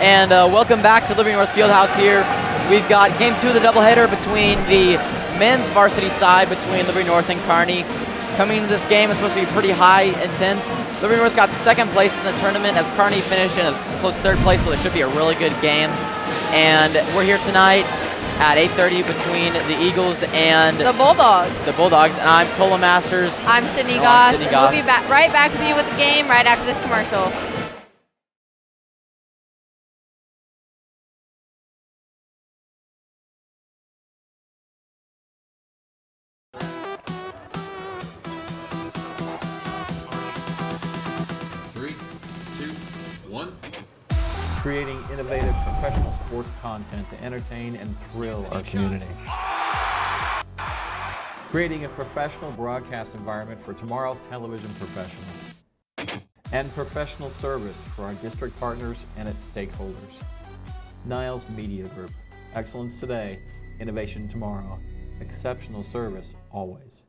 And welcome back to Liberty North Fieldhouse here. We've got game 2 of the doubleheader between the men's varsity side between Liberty North and Kearney. Coming into this game, it's supposed to be pretty high, intense. Liberty North got second place in the tournament as Kearney finished in a close third place, so it should be a really good game. And we're here tonight at 8:30 between the Eagles and the Bulldogs. The Bulldogs, and I'm Cola Masters. I'm Sydney Goss. We'll be right back with you with the game right after this commercial. Creating innovative professional sports content to entertain and thrill our community. Creating a professional broadcast environment for tomorrow's television professionals. And professional service for our district partners and its stakeholders. Niles Media Group. Excellence today, innovation tomorrow. Exceptional service always.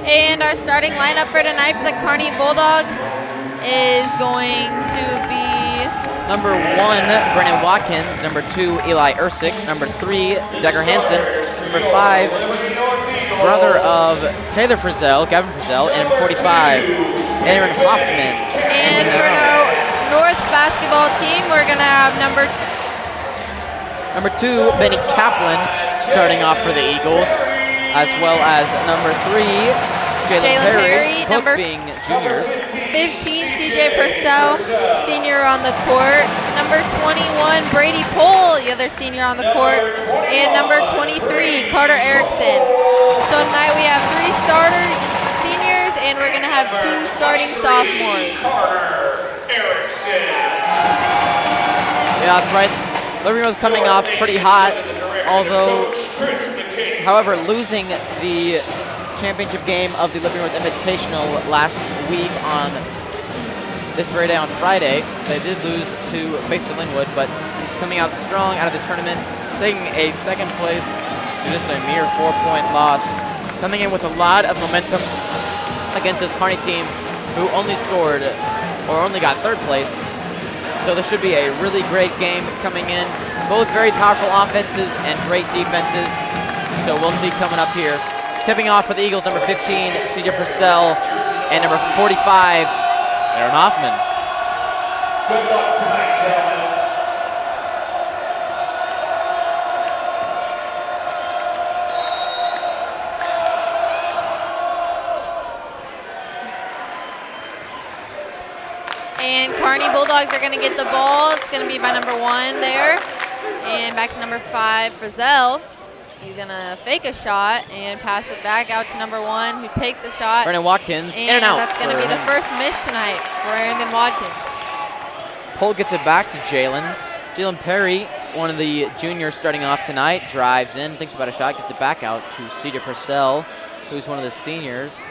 And our starting lineup for tonight for the Kearney Bulldogs is going to be number 1, Brennan Watkins. Number 2, Eli Ersick. Number 3, Decker Hansen. Number 5, brother of Taylor Frizzell, Gavin Frizzell. And number 45, Aaron Hoffman. And for our North's basketball team, we're going to have number 2, Benny Kaplan, starting off for the Eagles, as well as number 3, Jalen Perry, both being juniors. 15, CJ Purcell, senior on the court. Number 21, Brady Pohl, the other senior on the court. And number 23, Carter Erickson. So tonight we have 3 starter seniors, and we're going to have 2 starting sophomores. Carter Erickson. Yeah, that's right. Liberty North coming off pretty hot, although, however, losing the championship game of the Liberty North Invitational last week on this very day on Friday. They did lose to Basin Linwood, but coming out strong out of the tournament, taking a second place to just a mere 4-point loss. Coming in with a lot of momentum against this Kearney team who only scored, or only got 3rd place. So this should be a really great game coming in. Both very powerful offenses and great defenses. So we'll see coming up here. Tipping off for the Eagles, number 15, CJ Purcell, and number 45, Aaron Hoffman. Good luck tonight, gentlemen. And Kearney Bulldogs are going to get the ball. It's going to be by number 1 there. And back to number 5, Frizzell. He's going to fake a shot and pass it back out to number 1, who takes a shot. Brennan Watkins, in and out. That's going to be the first miss tonight for Aaron Watkins. Pohl gets it back to Jalen. Jalen Perry, one of the juniors starting off tonight, drives in, thinks about a shot, gets it back out to Cedar Purcell, who's one of the seniors.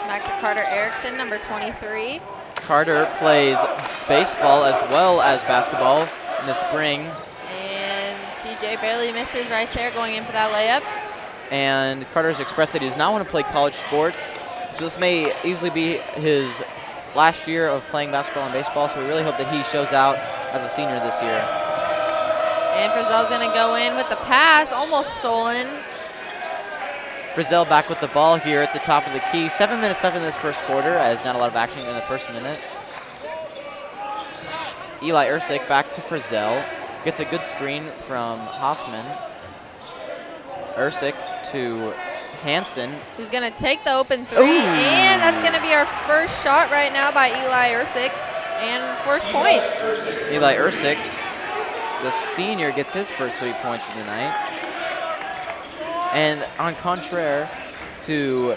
Back to Carter Erickson, number 23. Carter plays baseball as well as basketball in the spring. CJ barely misses right there going in for that layup. And Carter's expressed that he does not want to play college sports. So this may easily be his last year of playing basketball and baseball. So we really hope that he shows out as a senior this year. And Frizzell's going to go in with the pass, almost stolen. Frizzell back with the ball here at the top of the key. 7 minutes left in this first quarter, as not a lot of action in the first minute. Eli Ersick back to Frizzell. Gets a good screen from Hoffman. Ersick to Hansen. Who's going to take the open three. Ooh. And that's going to be our first shot right now by Eli Ersick. And first points. Eli Ersick, the senior, gets his first 3 points of the night. And on contraire to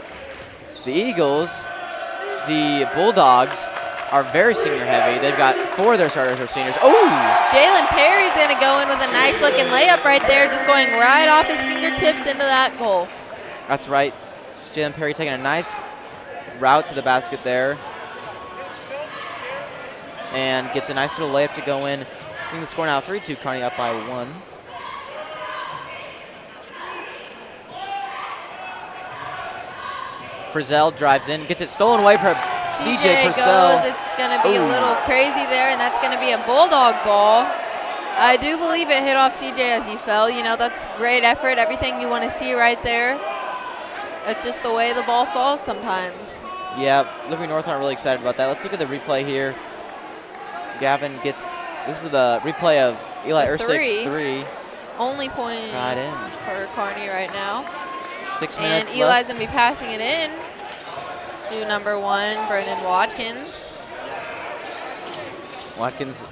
the Eagles, the Bulldogs are very senior heavy. They've got 4 of their starters are seniors. Oh! Jalen Perry's going to go in with a nice looking layup right there, just going right off his fingertips into that goal. That's right. Jalen Perry taking a nice route to the basket there. And gets a nice little layup to go in. Making the score now 3-2, Kearney up by 1. Frizzell drives in, gets it stolen away from CJ Purcell. Goes, it's going to be a little crazy there, and that's going to be a Bulldog ball. I do believe it hit off CJ as he fell. You know, that's great effort, everything you want to see right there. It's just the way the ball falls sometimes. Yeah, Liberty North aren't really excited about that. Let's look at the replay here. Gavin gets, this is the replay of Eli Ersick's three. Only points Got in. for Kearney right now. 6 minutes And Eli's left. going to be passing it in to number 1, Brennan Watkins. Watkins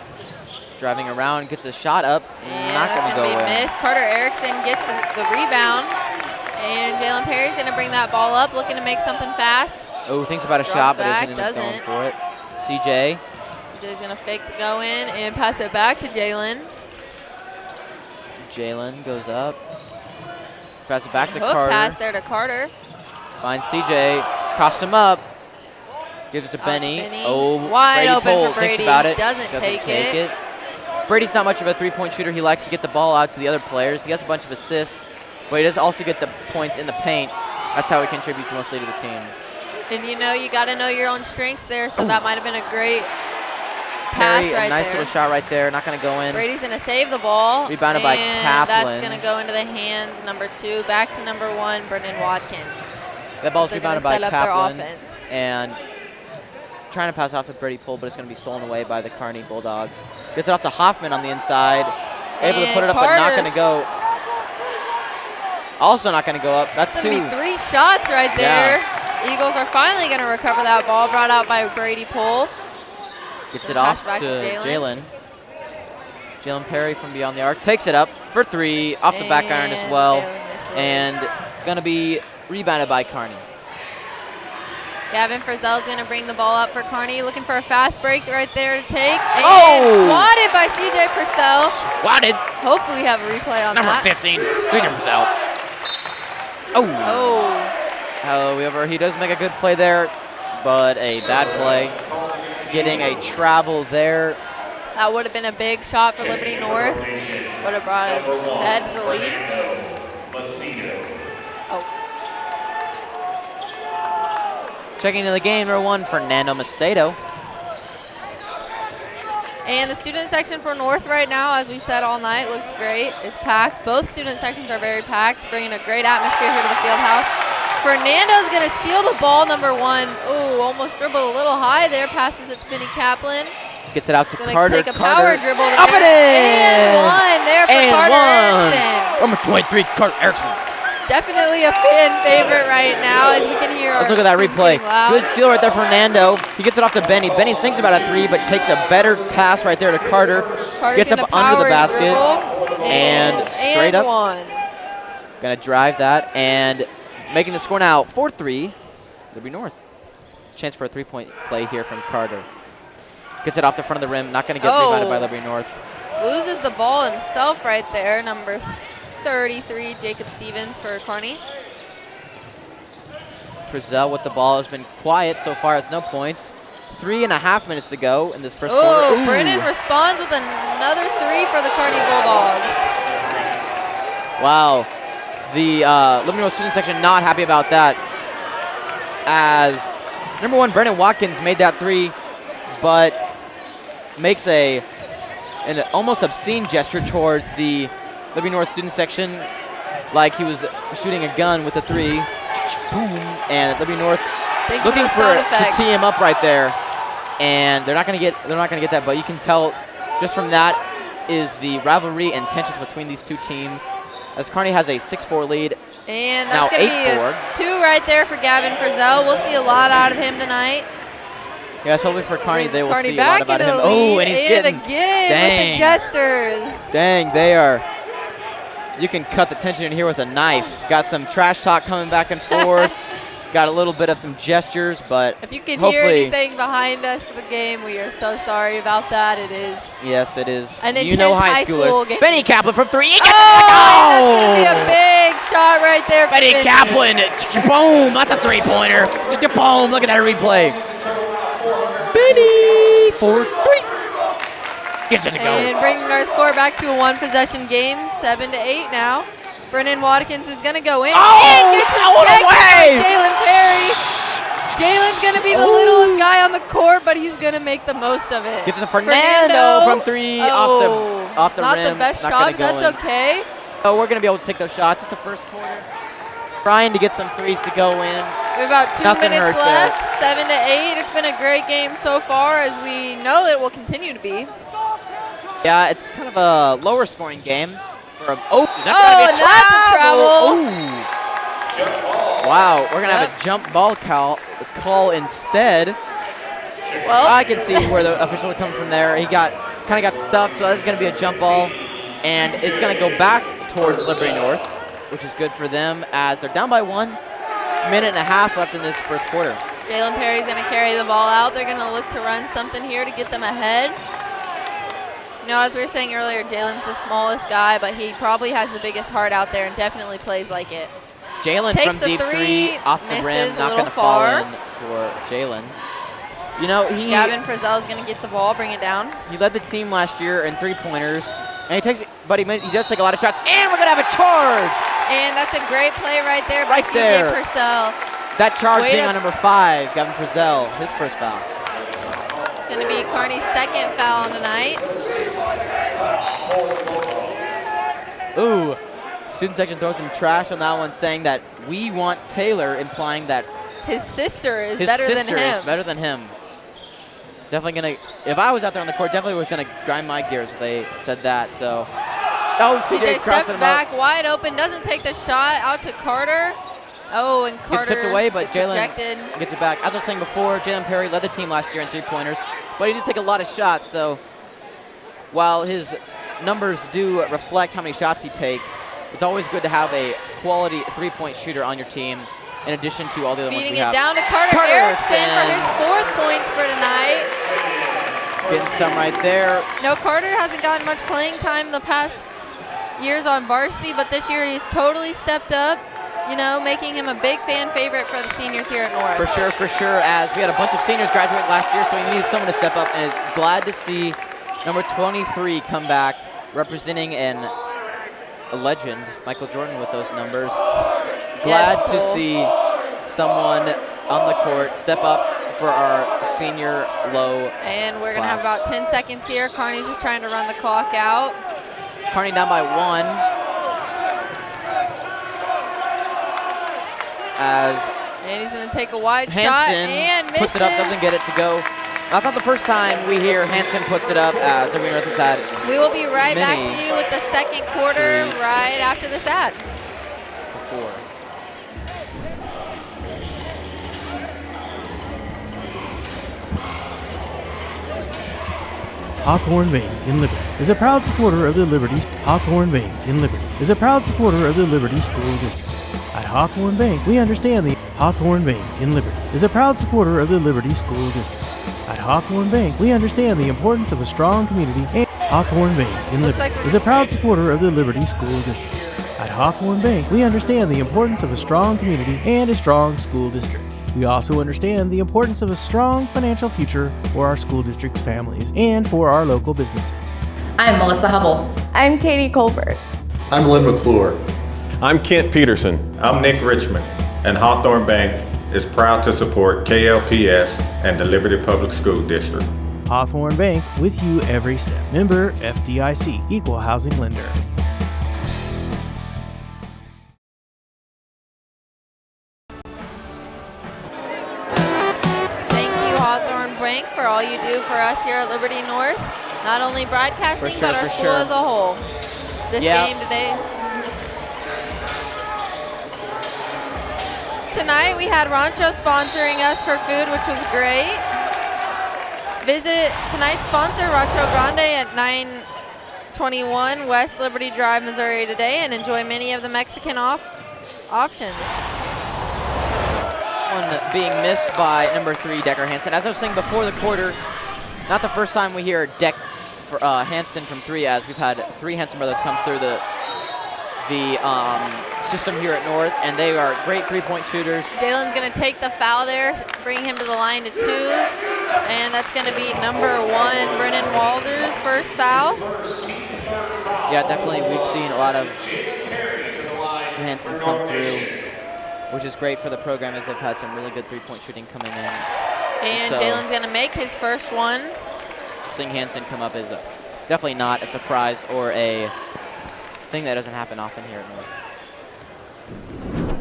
driving around, gets a shot up. And not that's going to be go in. missed. Carter Erickson gets the rebound. And Jalen Perry's going to bring that ball up, looking to make something fast. Oh, thinks about a Drop shot, but back, isn't going doesn't. for it. CJ. CJ's going to fake to go in and pass it back to Jalen. Jalen goes up. Pass it back to Hook Carter. pass there to Carter. Finds CJ. Cross him up. Gives it to Out to Benny. Benny. Oh, Wide Brady open Pohl for Brady. thinks about it. Doesn't take it. Brady's not much of a three-point shooter. He likes to get the ball out to the other players. He has a bunch of assists, but he does also get the points in the paint. That's how he contributes mostly to the team. And you know, you got to know your own strengths there, so that might have been a great pass Perry, right a nice there. little shot right there. Not going to go in. Brady's going to save the ball. Rebounded by and Kaplan. that's going to go into the hands, number 2, back to number 1, Brennan Watkins. That ball's They're rebounded gonna by set up their Kaplan. offense. And trying to pass it off to Brady Pohl, but it's going to be stolen away by the Kearney Bulldogs. Gets it off to Hoffman on the inside. Able to And put it up, but not going to Carter's- go. Also not going to go up. That's It's 2. going to be 3 shots right there. Eagles are finally going to recover that ball, brought out by Brady Pohl. Gets it Pass off back to to Jalen. Jalen Perry from beyond the arc takes it up for 3, off the back iron as And well. barely misses. And going to be rebounded by Kearney. Gavin Frizzell's going to bring the ball up for Kearney, looking for a fast break right there to take. And Oh! swatted by CJ Purcell. Swatted. Hopefully we have a replay on Number that. 15, CJ Purcell. Oh. Oh, However, he does make a good play there, but a bad play. Getting a travel there. that would have been a big shot for Liberty North. Would have brought it ahead to the lead. Oh, Checking into the game, number 1, Fernando Macedo. and the student section for North right now, as we've said all night, looks great. It's packed. Both student sections are very packed, bringing a great atmosphere here to the field house. Fernando's going to steal the ball, number 1. Ooh, almost dribbled a little high there. Passes it to Benny Kaplan. Gets it out to Going to Carter. take a power dribble there. Up and in! And 1 there for And Carter 1. Erickson. Number 23, Carter Erickson. Definitely a fan favorite right now, as we can hear Let's our look at that team replay. being loud. Good steal right there, Fernando. He gets it off to Benny. Benny thinks about a 3, but takes a better pass right there to Carter. Carter's Gets up gonna under the power basket. dribble, And straight up. 1. Gonna drive that and making the score now 4-3, Liberty North. Chance for a 3-point play here from Carter. Gets it off the front of the rim. Not gonna get rebounded by Liberty North. Loses the ball himself right there, number 33, Jacob Stevens for Kearney. Frizzell with the ball has been quiet so far. It's no points. 3.5 minutes to go in this first quarter. Oh, Ooh. Brennan responds with another 3 for the Kearney Bulldogs. Wow. The Liberty North student section not happy about that, as number 1, Brennan Watkins made that 3, but makes a an almost obscene gesture towards the Liberty North student section, like he was shooting a gun with a 3. Boom. And Liberty North looking to tee him up right there. And they're not gonna get that, but you can tell just from that is the rivalry and tensions between these two teams, as Kearney has a 6-4 lead. And now that's going to be a 2 right there for Gavin Frizzell. We'll see a lot out of him tonight. Yes, hopefully for Kearney, they will Kearney see a lot about him. Oh, and he's getting again with the gestures. Dang, they are. You can cut the tension in here with a knife. Got some trash talk coming back and forth. Got a little bit of some gestures, but if you can hear anything behind us for the game, we are so sorry about that. It is. Yes, it is. An you know high schoolers. Game. Benny Kaplan from 3. That's going to be a big shot right there. Benny Kaplan. Boom. That's a 3-pointer. Boom. Look at that replay. Benny for 3. Gets it to go. And bringing our score back to a 1-possession game, 7-8 now. Brennan Watkins is going to go in. Oh, out away! Jalen Perry. Jalen's going to be the littlest guy on the court, but he's going to make the most of it. Gets to Fernando from 3 off the not rim. The best not shot, but that's okay. Oh, we're going to be able to take those shots. It's the first quarter. Trying to get some threes to go in. We have about 2 minutes left, 7-8. It's been a great game so far, as we know it will continue to be. Yeah, it's kind of a lower scoring game. That's a travel. Wow, we're going to have a jump ball call instead. Well, I can see where the official would come from there. He kind of got stuffed, so that's going to be a jump ball. And it's going to go back towards Liberty North, which is good for them as they're down by 1 minute and a half left in this first quarter. Jalen Perry's going to carry the ball out. They're going to look to run something here to get them ahead. You know, as we were saying earlier, Jalen's the smallest guy, but he probably has the biggest heart out there and definitely plays like it. Jalen from deep 3 off the rim, not going to fall in for Jalen. You know, Gavin Frizzell is going to get the ball, bring it down. He led the team last year in 3-pointers, and he does take a lot of shots, and we're going to have a charge. And that's a great play right there by CJ Purcell. That charge being on number 5, Gavin Frizzell, his first foul. It's going to be Kearney's second foul tonight. Ooh, student section throws some trash on that one, saying that we want Taylor, implying that his sister is better than him. Definitely going to, if I was out there on the court, definitely was going to grind my gears if they said that. So, oh, CJ steps back, wide open, doesn't take the shot, out to Carter. Oh, and Carter gets tipped away, but Jalen rejected. Gets it back. As I was saying before, Jalen Perry led the team last year in 3-pointers, but he did take a lot of shots. So while his numbers do reflect how many shots he takes, it's always good to have a quality 3-point shooter on your team in addition to all the other ones we have. Feeding it down to Carter Erickson for his 4th points for tonight. Getting some right there. No, Carter hasn't gotten much playing time the past years on varsity, but this year he's totally stepped up. You know, making him a big fan favorite for the seniors here at North. For sure, as we had a bunch of seniors graduate last year, so we needed someone to step up, and glad to see number 23 come back, representing a legend, Michael Jordan, with those numbers. Glad to see someone on the court step up for our senior low. And we're going to have about 10 seconds here. Kearney's just trying to run the clock out. Kearney down by 1. And he's going to take a wide shot and misses. Puts it up, doesn't get it to go. That's not the first time we hear Hansen puts it up, as Liberty North has had. We will be right back to you with the second quarter right after this ad. Before. Hawthorne Bank in Liberty is a proud supporter of the Liberty. Hawthorne Bank in Liberty is a proud supporter of the Liberty School District. At Hawthorne Bank, we understand the Hawthorne Bank in Liberty is a proud supporter of the Liberty School District. At Hawthorne Bank, we understand the importance of a strong community. And Hawthorne Bank in Liberty is a proud supporter of the Liberty School District. At Hawthorne Bank, we understand the importance of a strong community and a strong school district. We also understand the importance of a strong financial future for our school district's families and for our local businesses. I'm Melissa Hubble. I'm Katie Colbert. I'm Lynn McClure. I'm Kent Peterson. I'm Nick Richmond, and Hawthorne Bank is proud to support KLPS and the Liberty Public School District. Hawthorne Bank, with you every step. Member FDIC, Equal Housing Lender. Thank you, Hawthorne Bank, for all you do for us here at Liberty North. Not only broadcasting, For sure, but our for school sure. as a whole. This Yeah. game today. Tonight we had Rancho sponsoring us for food, which was great. Visit tonight's sponsor, Rancho Grande, at 921 West Liberty Drive, Missouri today, and enjoy many of the Mexican options. One being missed by number 3, Decker Hansen. As I was saying before the quarter, not the first time we hear Hansen from 3, as we've had 3 Hansen brothers come through the system here at North, and they are great three-point shooters. Jalen's going to take the foul there, bring him to the line to 2, and that's going to be number 1, Brennan Walder's first foul. Yeah, definitely we've seen a lot of Hansens come through, which is great for the program, as they've had some really good three-point shooting coming in. And So- Jalen's going to make his first one. Seeing Hansen come up is definitely not a surprise or a thing that doesn't happen often here at North.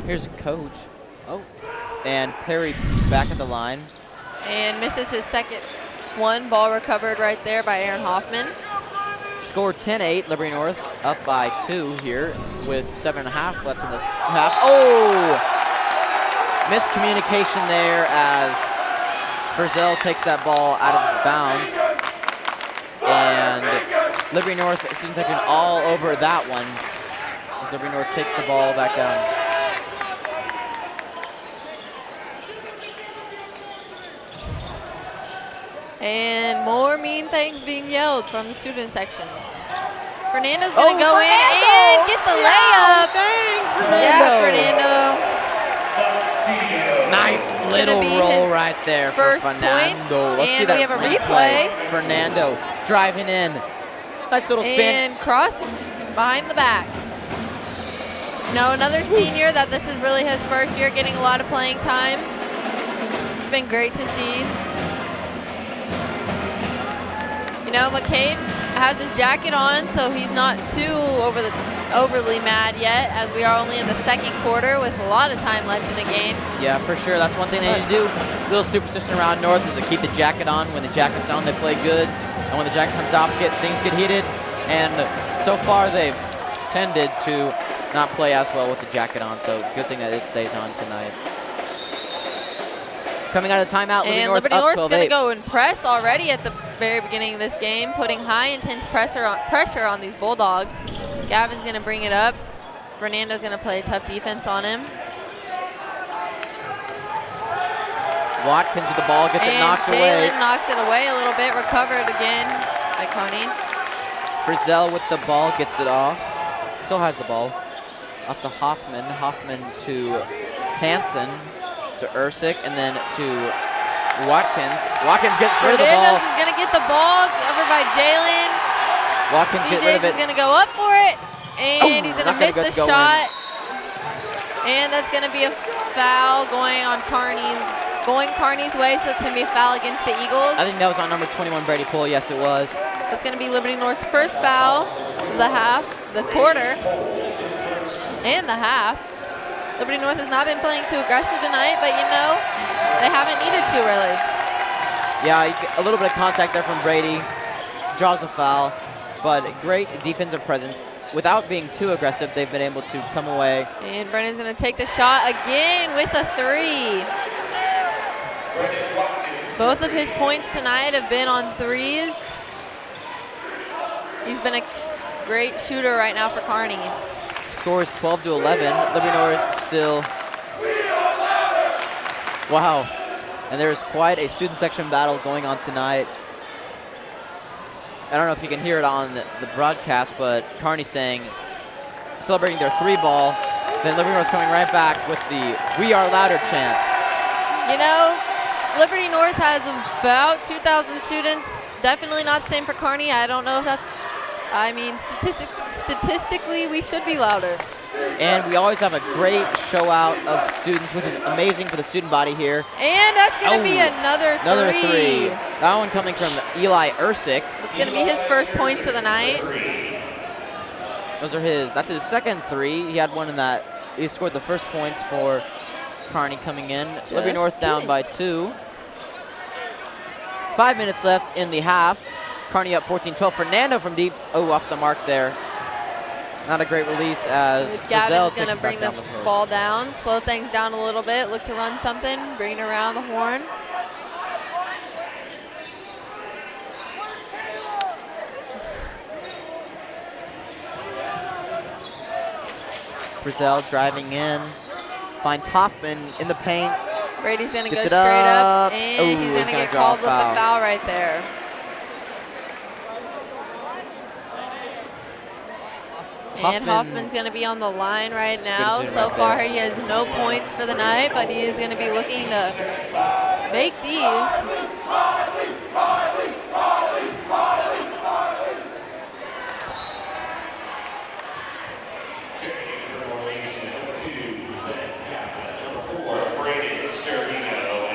Here's a coach. Oh, and Perry back at the line. And misses his second one. Ball recovered right there by Aaron Hoffman. Score 10-8, Liberty North up by 2 here with 7.5 left in this half. Oh! Miscommunication there as Frizzell takes that ball out of his bounds. And Liberty North seems like all over that one as Liberty North takes the ball back down. And more mean things being yelled from the student sections. Fernando's going to go in and get the layup. Yeah, Fernando. Nice gonna little be roll his right there for first Fernando. point, Let's see and that we have a replay. Fernando driving in. Nice little spin. And cross behind the back. No, another senior that this is really his first year getting a lot of playing time. It's been great to see. You know, McCabe has his jacket on, so he's not too overly mad yet, as we are only in the second quarter with a lot of time left in the game. Yeah, for sure. That's one thing they need to do. Little superstition around North is to keep the jacket on. When the jacket's on, they play good. And when the jacket comes off, things get heated. And so far, they've tended to not play as well with the jacket on. So good thing that it stays on tonight. Coming out of the timeout, And Liberty North's going to go and press already at the very beginning of this game, putting high intense pressure on these Bulldogs. Gavin's going to bring it up. Fernando's going to play tough defense on him. Watkins with the ball, gets it knocked away. And Jalen knocks it away a little bit, recovered again by Kearney. Frizzell with the ball, gets it off. Still has the ball. Off to Hoffman. Hoffman to Hansen, to Ersick, and then to Watkins. Watkins gets rid of the ball. Fernandez is going to get the ball over by Jalen. Watkins get rid of CJ's it. is going to go up for it, and he's going to miss the go shot. And that's going to be a foul going Kearney's way, so it's going to be a foul against the Eagles. I think that was on number 21, Brady Poole. Yes, it was. That's going to be Liberty North's first foul of the half, the quarter, and the half. Liberty North has not been playing too aggressive tonight, but you know, they haven't needed to really. Yeah, a little bit of contact there from Brady. Draws a foul, but great defensive presence. Without being too aggressive, they've been able to come away. And Brennan's going to take the shot again with a 3. Both of his points tonight have been on 3s. He's been a great shooter right now for Kearney. Score is 12-11. Liberty North still. Wow. And there is quite a student section battle going on tonight. I don't know if you can hear it on the broadcast, but Kearney saying, celebrating their 3-ball. Then Liberty North's coming right back with the "We Are Louder" chant. You know, Liberty North has about 2,000 students. Definitely not the same for Kearney. I don't know if that's, I mean, statistically, we should be louder. And we always have a great show out of students, which is amazing for the student body here. And that's going to be another three. That one coming from Eli Ersick. It's going to be his first points of the night. That's his second three. He had one in that. He scored the first points for Kearney coming in. Liberty North down by 2. 5 minutes left in the half. Kearney up 14-12. Fernando from deep. Oh, off the mark there. Not a great release as Gavin's going to bring the ball down, slow things down a little bit, look to run something, bring it around the horn. Frizzell driving in, finds Hoffman in the paint. Brady's going to go straight up, and he's going to get called with the foul right there. And Hoffman's going to be on the line right now. So far, he has no points for the night, but he is going to be looking to make these.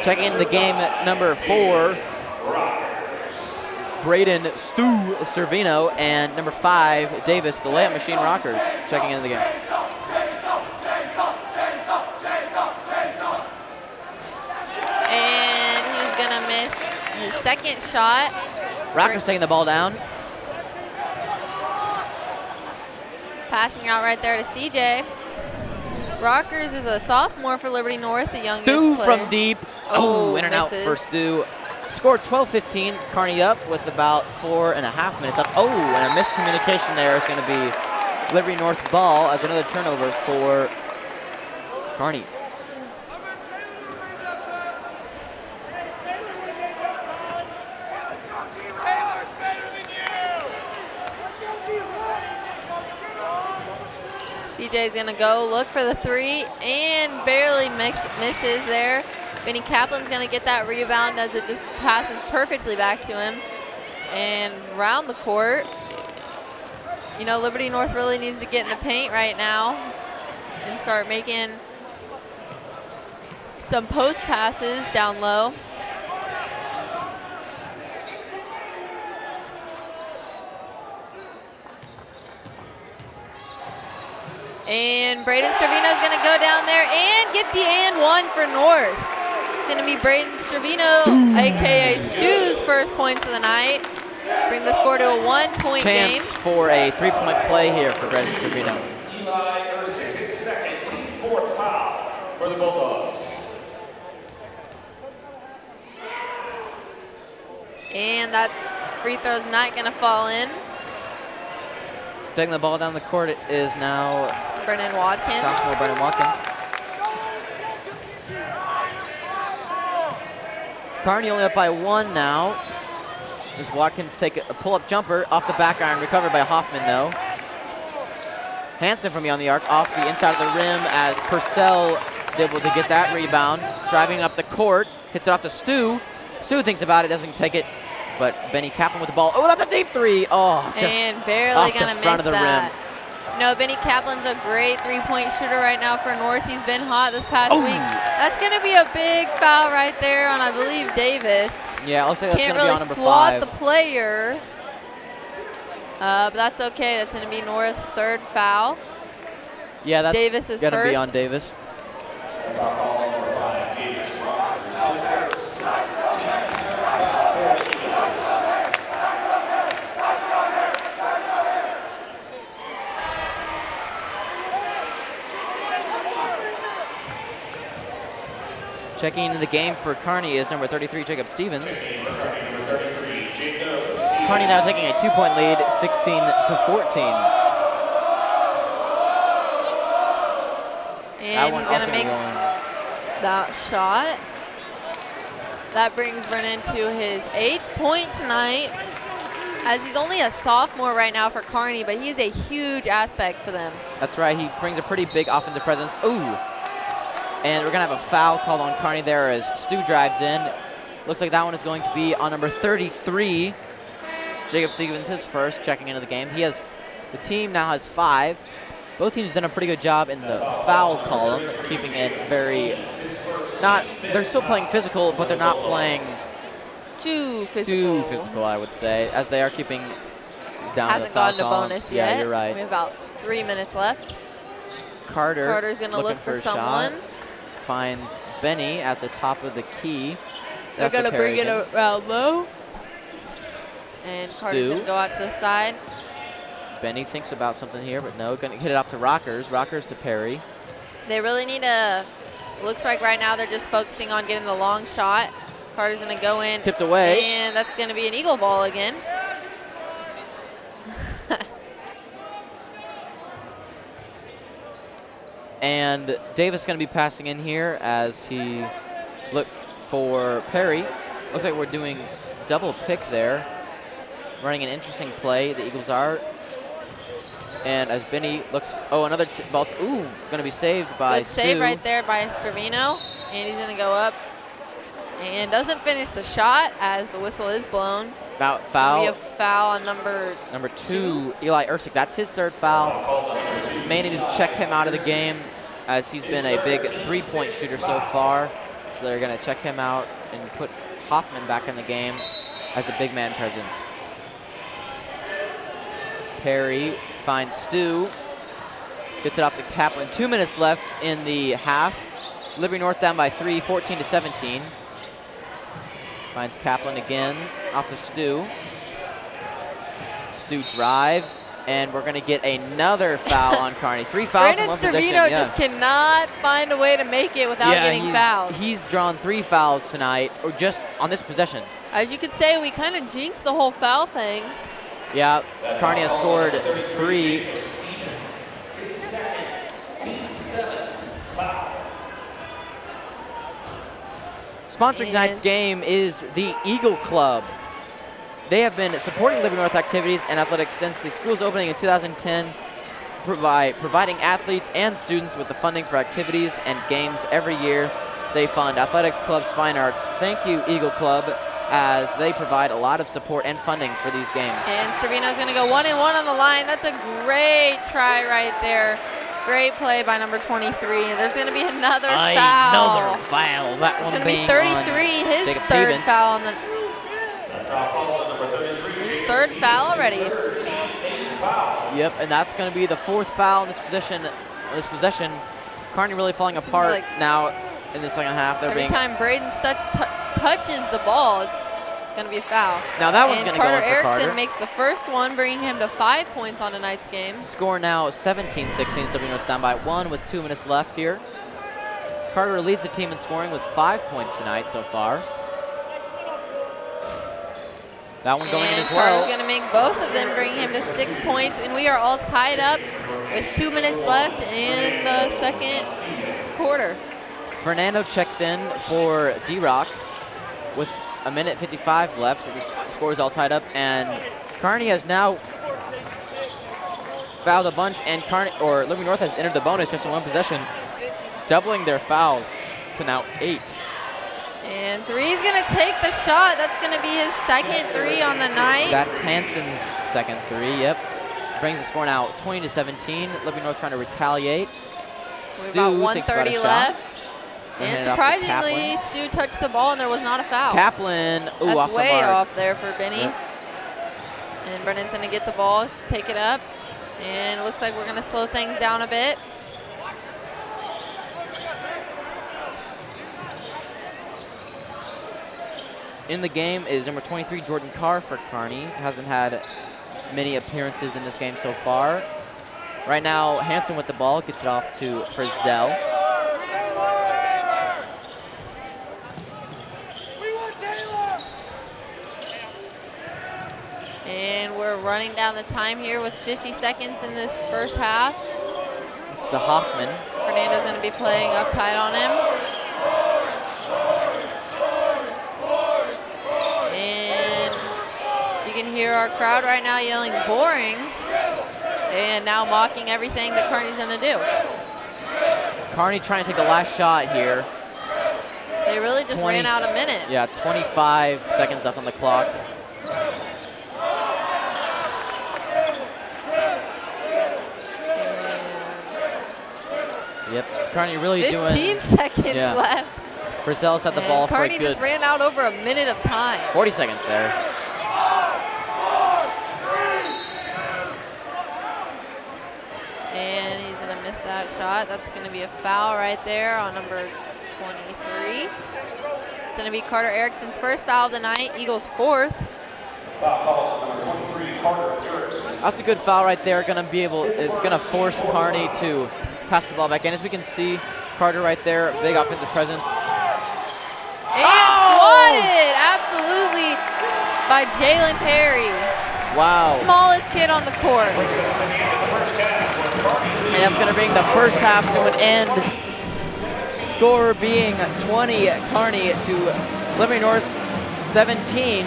Checking into the game at number 4. Braden Stu Servino, and number 5, Davis, the layup machine Rockers, checking into the game. And he's going to miss his second shot. Rockers taking the ball down. Passing out right there to CJ. Rockers is a sophomore for Liberty North, the youngest Stu player. from deep. Oh, in and misses. out for Stu. Scored 12-15. Kearney up with about 4.5 minutes left. Oh, and a miscommunication there is going to be Liberty North ball as another turnover for Kearney. CJ's going to go look for the 3 and barely misses there. Benny Kaplan's going to get that rebound as it just passes perfectly back to him. And around the court, you know, Liberty North really needs to get in the paint right now and start making some post passes down low. And Braden Stravino is going to go down there and get the and one for North. It's going to be Braden Stravino, a.k.a. Stu's first points of the night. Bring the score to a 1-point game. Chance for a 3-point play here for Braden Stravino. Eli Ersick, his second, team 4th foul for the Bulldogs. And that free throw's not going to fall in. Taking the ball down the court is now Brennan Watkins. sophomore Brennan Watkins. Kearney only up by 1 now. As Watkins take a pull-up jumper off the back iron, recovered by Hoffman though. Hansen from beyond the arc, off the inside of the rim as Purcell is able to get that rebound. Driving up the court, hits it off to Stu. Stu thinks about it, doesn't take it. But Benny Kaplan with the ball. Oh, that's a deep 3. Oh, just and barely going to miss the that. rim. No, Benny Kaplan's a great 3-point shooter right now for North. He's been hot this past week. That's going to be a big foul right there on, I believe, Davis. Yeah, it looks like that's Can't going to really be on number swat 5. the player. But that's okay. That's going to be North's third foul. Yeah, that's Davis's going to be first. on Davis. Checking into the game for Kearney is number 33, Jacob Stevens. Kearney now taking a 2-point lead, 16-14. And he's going to make that shot. That brings Brennan to his 8th point tonight, as he's only a sophomore right now for Kearney, but he's a huge aspect for them. That's right. He brings a pretty big offensive presence. Ooh. And we're going to have a foul called on Kearney there as Stu drives in. Looks like that one is going to be on number 33. Jacob Stevens, his first, checking into the game. The team now has 5. Both teams done a pretty good job in the foul column, keeping it very they're still playing physical, but they're not playing too physical, I would say, as they are keeping down Hasn't the foul gone to column. bonus yet. Yeah, you're right. We have about 3 minutes left. Carter's going to look for a someone. Shot. Finds Benny at the top of the key. They're going to bring it around low. And Carter's going to go out to the side. Benny thinks about something here, but no, going to hit it off to Rockers. Rockers to Perry. They really need a, looks like right now they're just focusing on getting the long shot. Carter's going to go in. Tipped away. And that's going to be an eagle ball again. And Davis going to be passing in here as he looked for Perry. Looks like we're doing double pick there. Running an interesting play, the Eagles are. And as Benny looks, another ball, going to be saved by Good save Stu. right there by Stravino. And he's going to go up and doesn't finish the shot as the whistle is blown. About foul. We have foul on number 2, Eli Ersick. That's his 3rd foul. May need to check him out of the game as he's been a big 3-point shooter so far. So they're going to check him out and put Hoffman back in the game as a big man presence. Perry finds Stu. Gets it off to Kaplan. 2 minutes left in the half. Liberty North down by 3, 14-17. Finds Kaplan again, off to Stu. Stu drives, and we're going to get another foul on Kearney. 3 fouls in one possession. Brandon Stravino just cannot find a way to make it without getting fouled. He's drawn 3 fouls tonight, or just on this possession. As you could say, we kind of jinxed the whole foul thing. Yeah, Kearney has scored 3. Sponsoring tonight's game is the Eagle Club. They have been supporting Liberty North activities and athletics since the school's opening in 2010, providing athletes and students with the funding for activities and games every year. They fund athletics, clubs, fine arts. Thank you, Eagle Club, as they provide a lot of support and funding for these games. And Stravino's going to go 1-1 on the line. That's a great try right there. Great play by number 23. There's going to be another foul. Another foul. That it's one going to be being 33, his Jacob 3rd Stevens. foul. His 3rd foul already. Yep, and that's going to be the 4th foul in this possession. Kearney really falling apart like now in the second half. Every time Braden touches the ball, it's going to be a foul. Now that one's going to go in for Carter Carter. Erickson makes the first one, bringing him to 5 points on tonight's game. Score now 17-16. W North down by 1 with 2 minutes left here. Carter leads the team in scoring with 5 points tonight so far. That one going in as well. Carter's going to make both of them, bring him to 6 points, and we are all tied up with 2 minutes left in the second quarter. Fernando checks in for D-Rock with 1:55 left, so the score is all tied up, and Kearney has now fouled a bunch, and Liberty North has entered the bonus just in one possession, doubling their fouls to now 8. And 3's going to take the shot. That's going to be his second 3 on the night. That's Hansen's second 3, yep. Brings the score now 20-17. Liberty North trying to retaliate. We've about 1:30 left. And surprisingly, Stu touched the ball and there was not a foul. Kaplan, That's off way the mark. off there for Benny. Yep. And Brennan's going to get the ball, take it up. And it looks like we're going to slow things down a bit. In the game is number 23, Jordan Carr for Kearney. Hasn't had many appearances in this game so far. Right now, Hansen with the ball, gets it off to Frizzell. And we're running down the time here with 50 seconds in this first half. It's to Hoffman. Fernando's going to be playing up tight on him. And you can hear our crowd right now yelling, boring. And now mocking everything that Kearney's going to do. Kearney trying to take the last shot here. They really just ran out a minute. Yeah, 25 seconds left on the clock. Yep, Kearney really 15 seconds Yeah. left. Frizzell's had the And ball for a Kearney good just ran out over a minute of time. 40 seconds there. And he's going to miss that shot. That's going to be a foul right there on number 23. It's going to be Carter Erickson's first foul of the night. Eagles' fourth. Foul call, number 23, Carter Erickson. That's a good foul right there. It's gonna force Kearney to pass the ball back in. As we can see, Carter right there, big offensive presence. And swatted, absolutely, by Jalen Perry. Wow. Smallest kid on the court. And that's gonna bring the first half to an end. Score being 20 Kearney to Liberty North 17.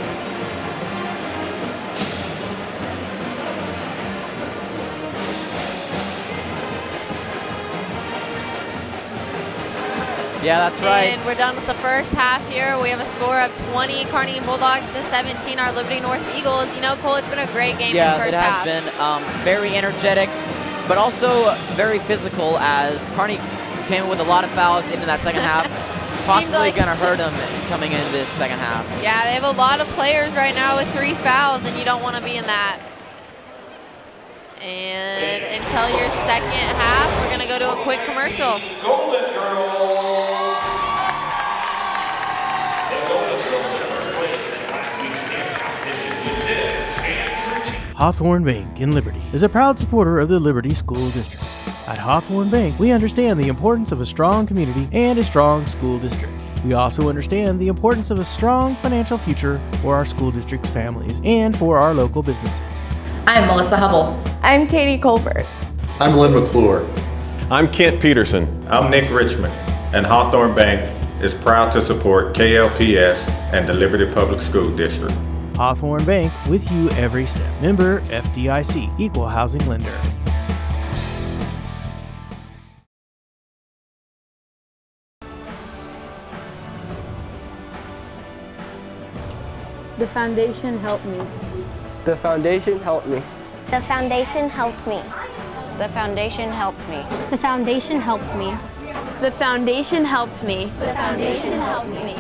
Yeah, that's right. And we're done with the first half here. We have a score of 20 Kearney Bulldogs to 17 our Liberty North Eagles. You know, Cole, it's been a great game this first half. Yeah, it has been very energetic, but also very physical as Kearney came in with a lot of fouls into that second half. Possibly going to hurt them coming into this second half. Yeah, they have a lot of players right now with 3 fouls, and you don't want to be in that. And until your second half, we're going to go to a quick commercial. Golden Girls. The Golden Girls took first place in last week's dance competition with this dance routine. Hawthorne Bank in Liberty is a proud supporter of the Liberty School District. At Hawthorne Bank, we understand the importance of a strong community and a strong school district. We also understand the importance of a strong financial future for our school district's families and for our local businesses. I'm Melissa Hubble. I'm Katie Colbert. I'm Lynn McClure. I'm Kent Peterson. I'm Nick Richmond, and Hawthorne Bank is proud to support KLPS and the Liberty Public School District. Hawthorne Bank, with you every step. Member FDIC, Equal Housing Lender. The foundation helped me. The foundation helped me. The foundation helped me. The foundation helped me. The foundation helped me. The foundation helped me. The foundation helped me.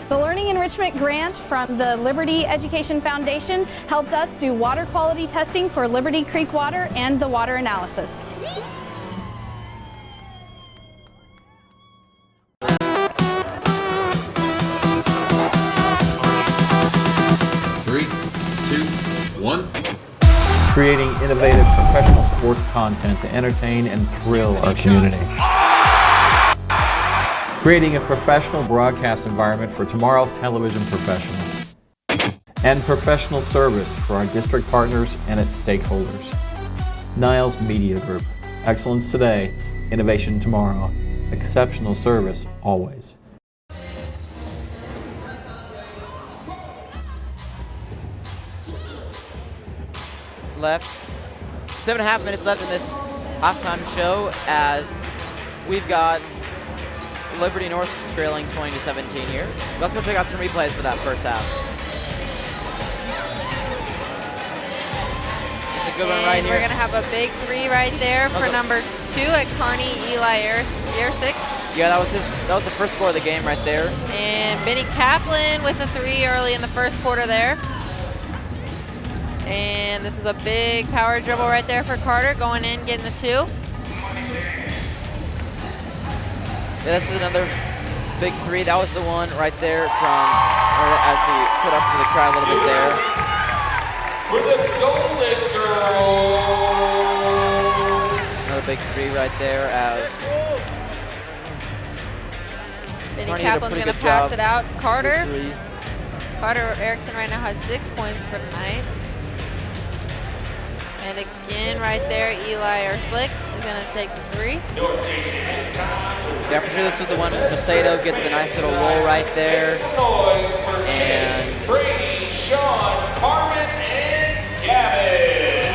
The Learning Enrichment Grant from the Liberty Education Foundation helped us do water quality testing for Liberty Creek water and the water analysis. Three, two, one. Creating innovative professional sports content to entertain and thrill our community. Creating a professional broadcast environment for tomorrow's television professionals. And professional service for our district partners and its stakeholders. Niles Media Group. Excellence today, innovation tomorrow. Exceptional service always. Left. 7.5 minutes left in this halftime show as we've got Liberty North trailing 20-17 here. Let's go check out some replays for that first half. It's a good one right here. We're going to have a big 3 right there for number 2 at Kearney, Eli Yersick. Yeah, that was the first score of the game right there. And Benny Kaplan with a 3 early in the first quarter there. And this is a big power dribble right there for Carter, going in, getting the 2. Yeah, this is another big 3. That was the one right there from, as he put up for the crowd a little bit there. For the Golden Girls. Another big 3 right there as Benny Kaplan's going to pass it out to Carter. Carter Erickson right now has 6 points for tonight. And again, right there, Eli Erslick is going to take the 3. Yeah, for sure this is the one. Macedo gets a nice little roll right there. And Brady, Sean, Carmen, and Gavin.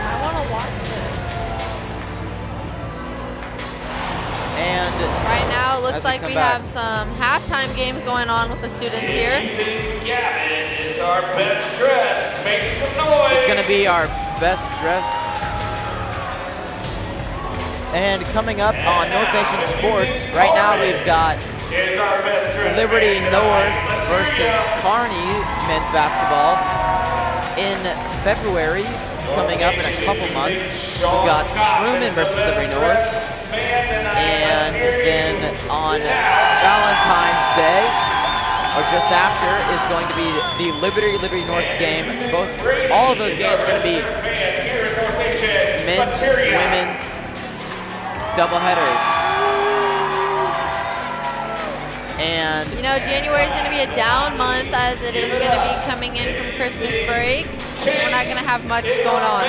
I want to watch this. And right now, it looks like we have some halftime games going on with the students here. Gavin is our best dressed. Make some noise. It's going to be our best dress. And coming up on North Nation Sports, right now we've got Liberty North versus Kearney men's basketball in February, coming up in a couple months. We've got Truman versus Liberty North. And then on Valentine's Day, or just after, is going to be the Liberty North game. All of those games are going to be men's, women's doubleheaders. And you know, January is going to be a down month as it is going to be coming in from Christmas break. We're not going to have much going on.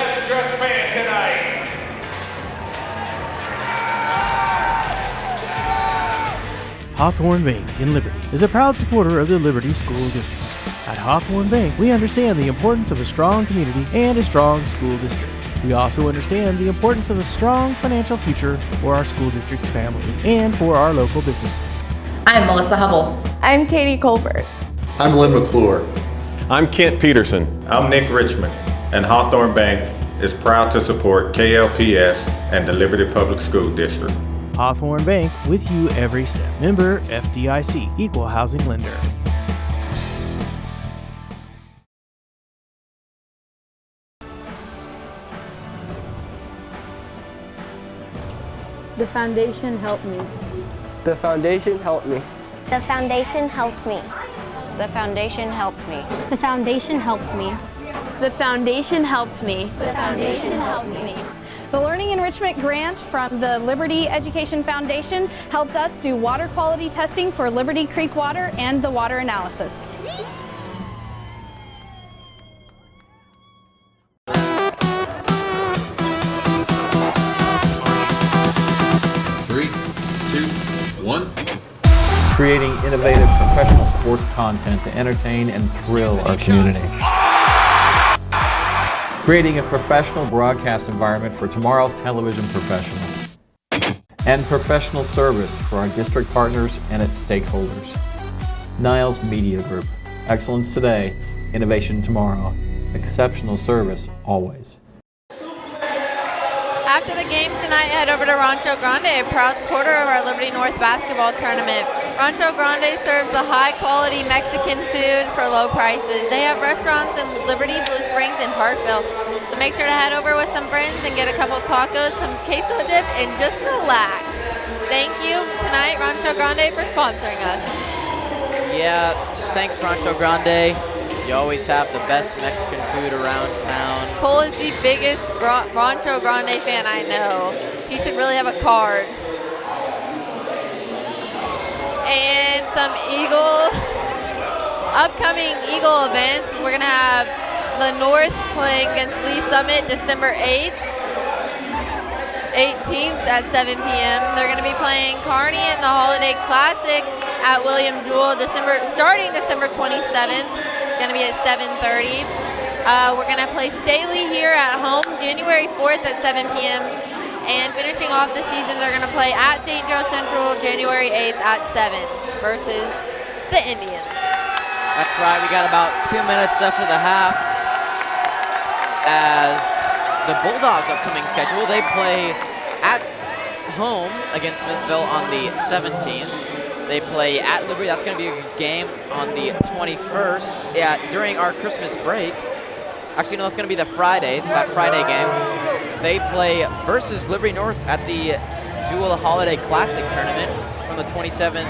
Hawthorne Bank in Liberty is a proud supporter of the Liberty School District. At Hawthorne Bank, we understand the importance of a strong community and a strong school district. We also understand the importance of a strong financial future for our school district families and for our local businesses. I'm Melissa Hubble. I'm Katie Colbert. I'm Lynn McClure. I'm Kent Peterson. I'm Nick Richmond, and Hawthorne Bank is proud to support KLPS and the Liberty Public School District. Hawthorne Bank, with you every step. Member FDIC, Equal Housing Lender. The foundation helped me. The foundation helped me. The foundation helped me. The foundation helped me. The foundation helped me. The foundation helped me. The foundation helped me. The Learning Enrichment Grant from the Liberty Education Foundation helped us do water quality testing for Liberty Creek water and the water analysis. Three, two, one. Creating innovative professional sports content to entertain and thrill our community. Creating a professional broadcast environment for tomorrow's television professionals. And professional service for our district partners and its stakeholders. Niles Media Group. Excellence today, innovation tomorrow. Exceptional service always. After the games tonight, head over to Rancho Grande, a proud supporter of our Liberty North basketball tournament. Rancho Grande serves the high-quality Mexican food for low prices. They have restaurants in Liberty, Blue Springs, and Parkville. So make sure to head over with some friends and get a couple tacos, some queso dip, and just relax. Thank you tonight, Rancho Grande, for sponsoring us. yeah, thanks Rancho Grande. You always have the best Mexican food around town. Cole is the biggest Rancho Grande fan I know. He should really have a card. And some upcoming Eagle events. We're going to have the North playing against Lee Summit December 8th, 18th at 7 p.m. They're going to be playing Kearney in the Holiday Classic at William Jewell starting December 27th. It's going to be at 7:30. We're going to play Staley here at home January 4th at 7 p.m. And finishing off the season, they're going to play at St. Joe Central January 8th at 7 versus the Indians. That's right, we got about 2 minutes left of the half as the Bulldogs' upcoming schedule, they play at home against Smithville on the 17th. They play at Liberty. That's going to be a game on the 21st. Yeah, during our Christmas break. Actually, no, it's going to be the Friday, that Friday game. They play versus Liberty North at the Jewell Holiday Classic tournament from the 27th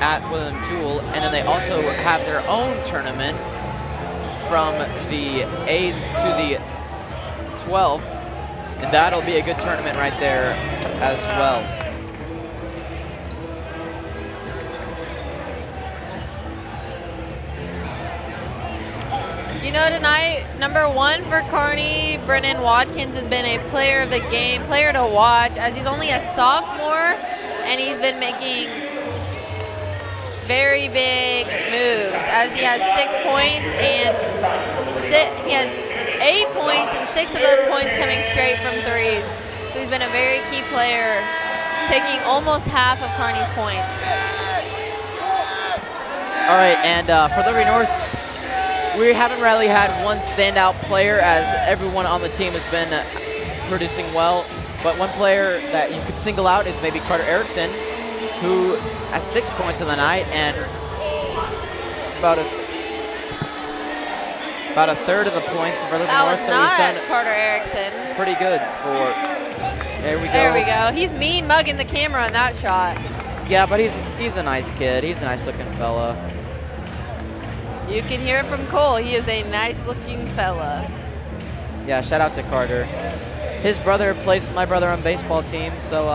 at William Jewell. And then they also have their own tournament from the 8th to the 12th. And that'll be a good tournament right there as well. You know, tonight, number 1 for Kearney, Brennan Watkins has been a player of the game, player to watch, as he's only a sophomore, and he's been making very big moves, as he has 6 points, and he has 8 points, and 6 of those points coming straight from threes. So he's been a very key player, taking almost half of Kearney's points. All right, and for Liberty North, we haven't really had one standout player, as everyone on the team has been producing well. But one player that you could single out is maybe Carter Erickson, who has 6 points in the night and about a third of the points for Liberty That North. was So not he's done Carter Erickson. pretty good for. There we go. There we go. He's mean mugging the camera on that shot. Yeah, but he's a nice kid. He's a nice looking fella. You can hear it from Cole. He is a nice looking fella. Yeah, shout out to Carter. His brother plays with my brother on baseball team, so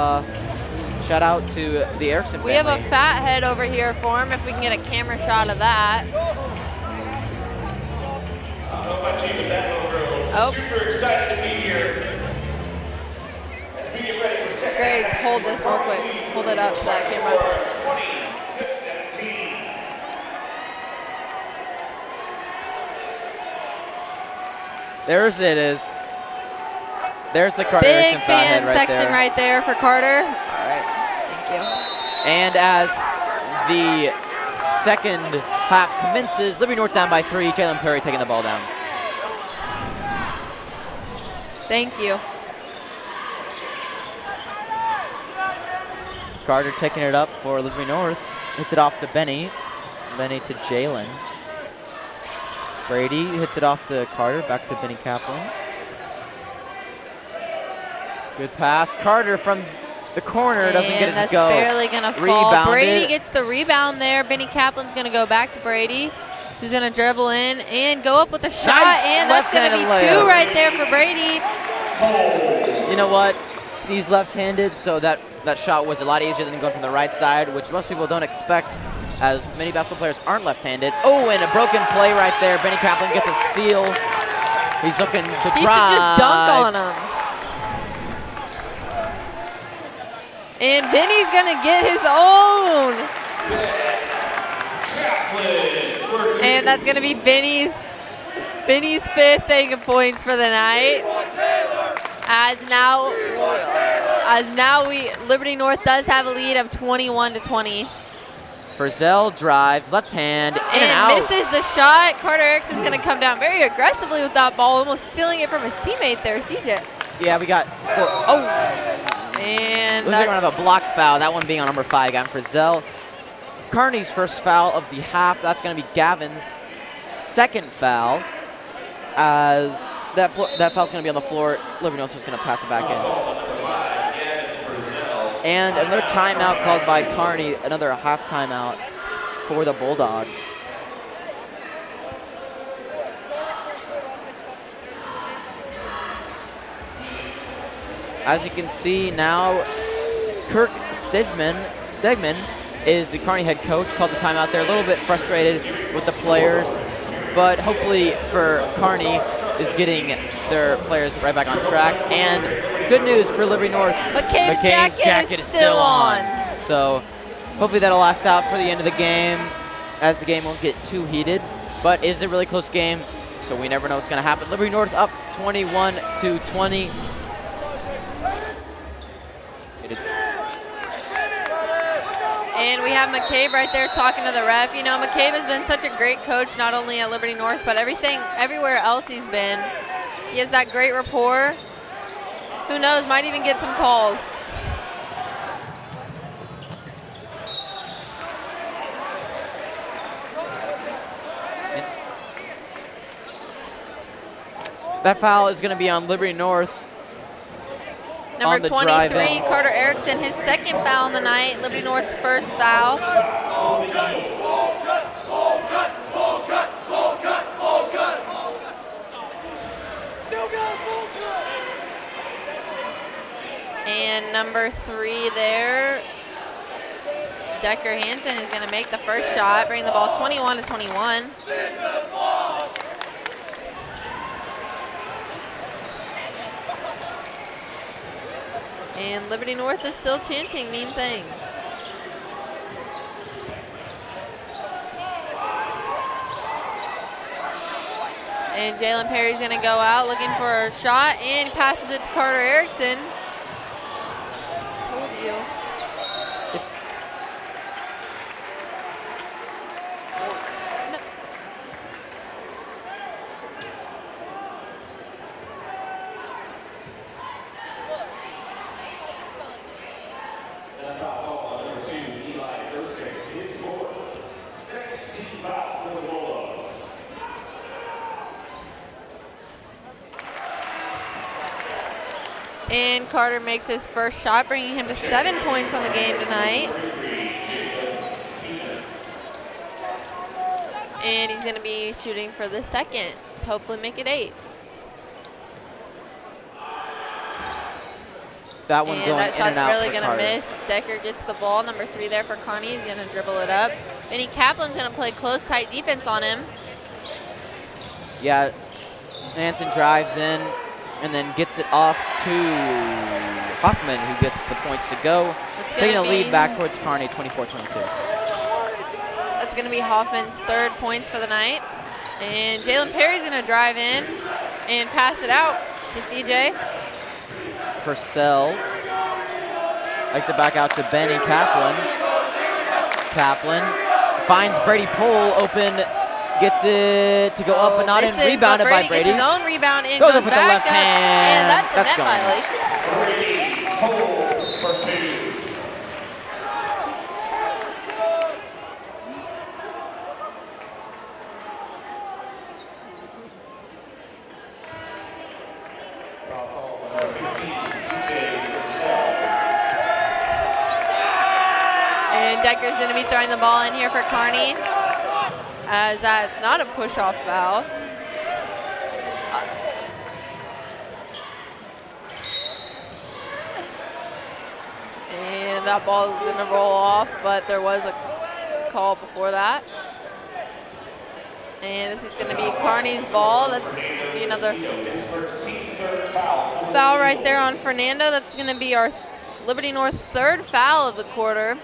shout out to the Erickson family. We have a fat head over here for him if we can get a camera shot of that. Oh. Super excited to be here. As we get ready for second Grace, half, hold this real quick. Hold it up to that camera. 20-17. There's it is. There's the Carter Big Erickson fan fathead right section there. right there for Carter. All right, thank you. And as the second half commences, Liberty North down by 3. Jalen Perry taking the ball down. Thank you. Carter taking it up for Liberty North. Hits it off to Benny. Benny to Jalen. Brady hits it off to Carter. Back to Benny Kaplan. Good pass. Carter from the corner doesn't get it that's to go. barely going to fall. Rebounded. Brady gets the rebound there. Benny Kaplan's going to go back to Brady, who's going to dribble in and go up with a shot. Nice And that's going to be left-handed 2 layup. right there for Brady. You know what? He's left-handed, so that shot was a lot easier than going from the right side, which most people don't expect, as many basketball players aren't left-handed. Oh, and a broken play right there. Benny Kaplan gets a steal. He's looking to drive. He should just dunk on him. And Benny's going to get his own. And that's going to be Benny's 5th thing of points for the night. As now Liberty North does have a lead of 21-20. Frizzell drives, left hand, in and out. And misses the shot. Carter Erickson's going to come down very aggressively with that ball, almost stealing it from his teammate there, CJ. Yeah, we got score. Oh! And looks like we're going to have a block foul, that one being on number 5, again, Frizzell. Kearney's first foul of the half. That's going to be Gavin's second foul, as that foul's going to be on the floor. Liberty North is going to pass it back in. And another timeout called by Kearney, another half timeout for the Bulldogs. As you can see now, Kirk Stegman is the Kearney head coach, called the timeout there. A little bit frustrated with the players, but hopefully for Kearney is getting their players right back on track. And good news for Liberty North, McCabe's jacket is still on. So hopefully that'll last out for the end of the game, as the game won't get too heated. But it is a really close game, so we never know what's going to happen. Liberty North up 21-20. And we have McCabe right there talking to the ref. You know, McCabe has been such a great coach, not only at Liberty North, but everywhere else he's been. He has that great rapport. Who knows, might even get some calls. That foul is going to be on Liberty North. Number 23, Carter Erickson, his second foul on the night. Liberty North's first foul. And number 3 there, Decker Hansen is going to make the first shot, bring the ball 21-21. And Liberty North is still chanting mean things. And Jalen Perry's going to go out looking for a shot, and he passes it to Carter Erickson. Told you. And Carter makes his first shot, bringing him to 7 points on the game tonight. And he's going to be shooting for the second, to hopefully make it 8. That one and going that in and shot's out really for going to Carter. miss. Decker gets the ball, number 3 there for Kearney. He's going to dribble it up. Benny Kaplan's going to play close, tight defense on him. Yeah, Hansen drives in and then gets it off to Hoffman, who gets the points to go. Taking a lead back towards Kearney, 24-22. That's going to be Hoffman's 3rd points for the night. And Jalen Perry's going to drive in and pass it out to CJ. Purcell likes it back out to Benny Kaplan. Kaplan finds Brady Pohl open, gets it to go up but not in. Rebounded by Brady. Gets his own rebound in, goes goes up with the back left hand. and that's a net going. violation. Brady Pohl for 2. And Decker's going to be throwing the ball in here for Kearney, as that's not a push-off foul. And that ball is going to roll off, but there was a call before that. And this is going to be Kearney's ball. That's going to be another foul right there on Fernando. That's going to be our Liberty North's 3rd foul of the quarter.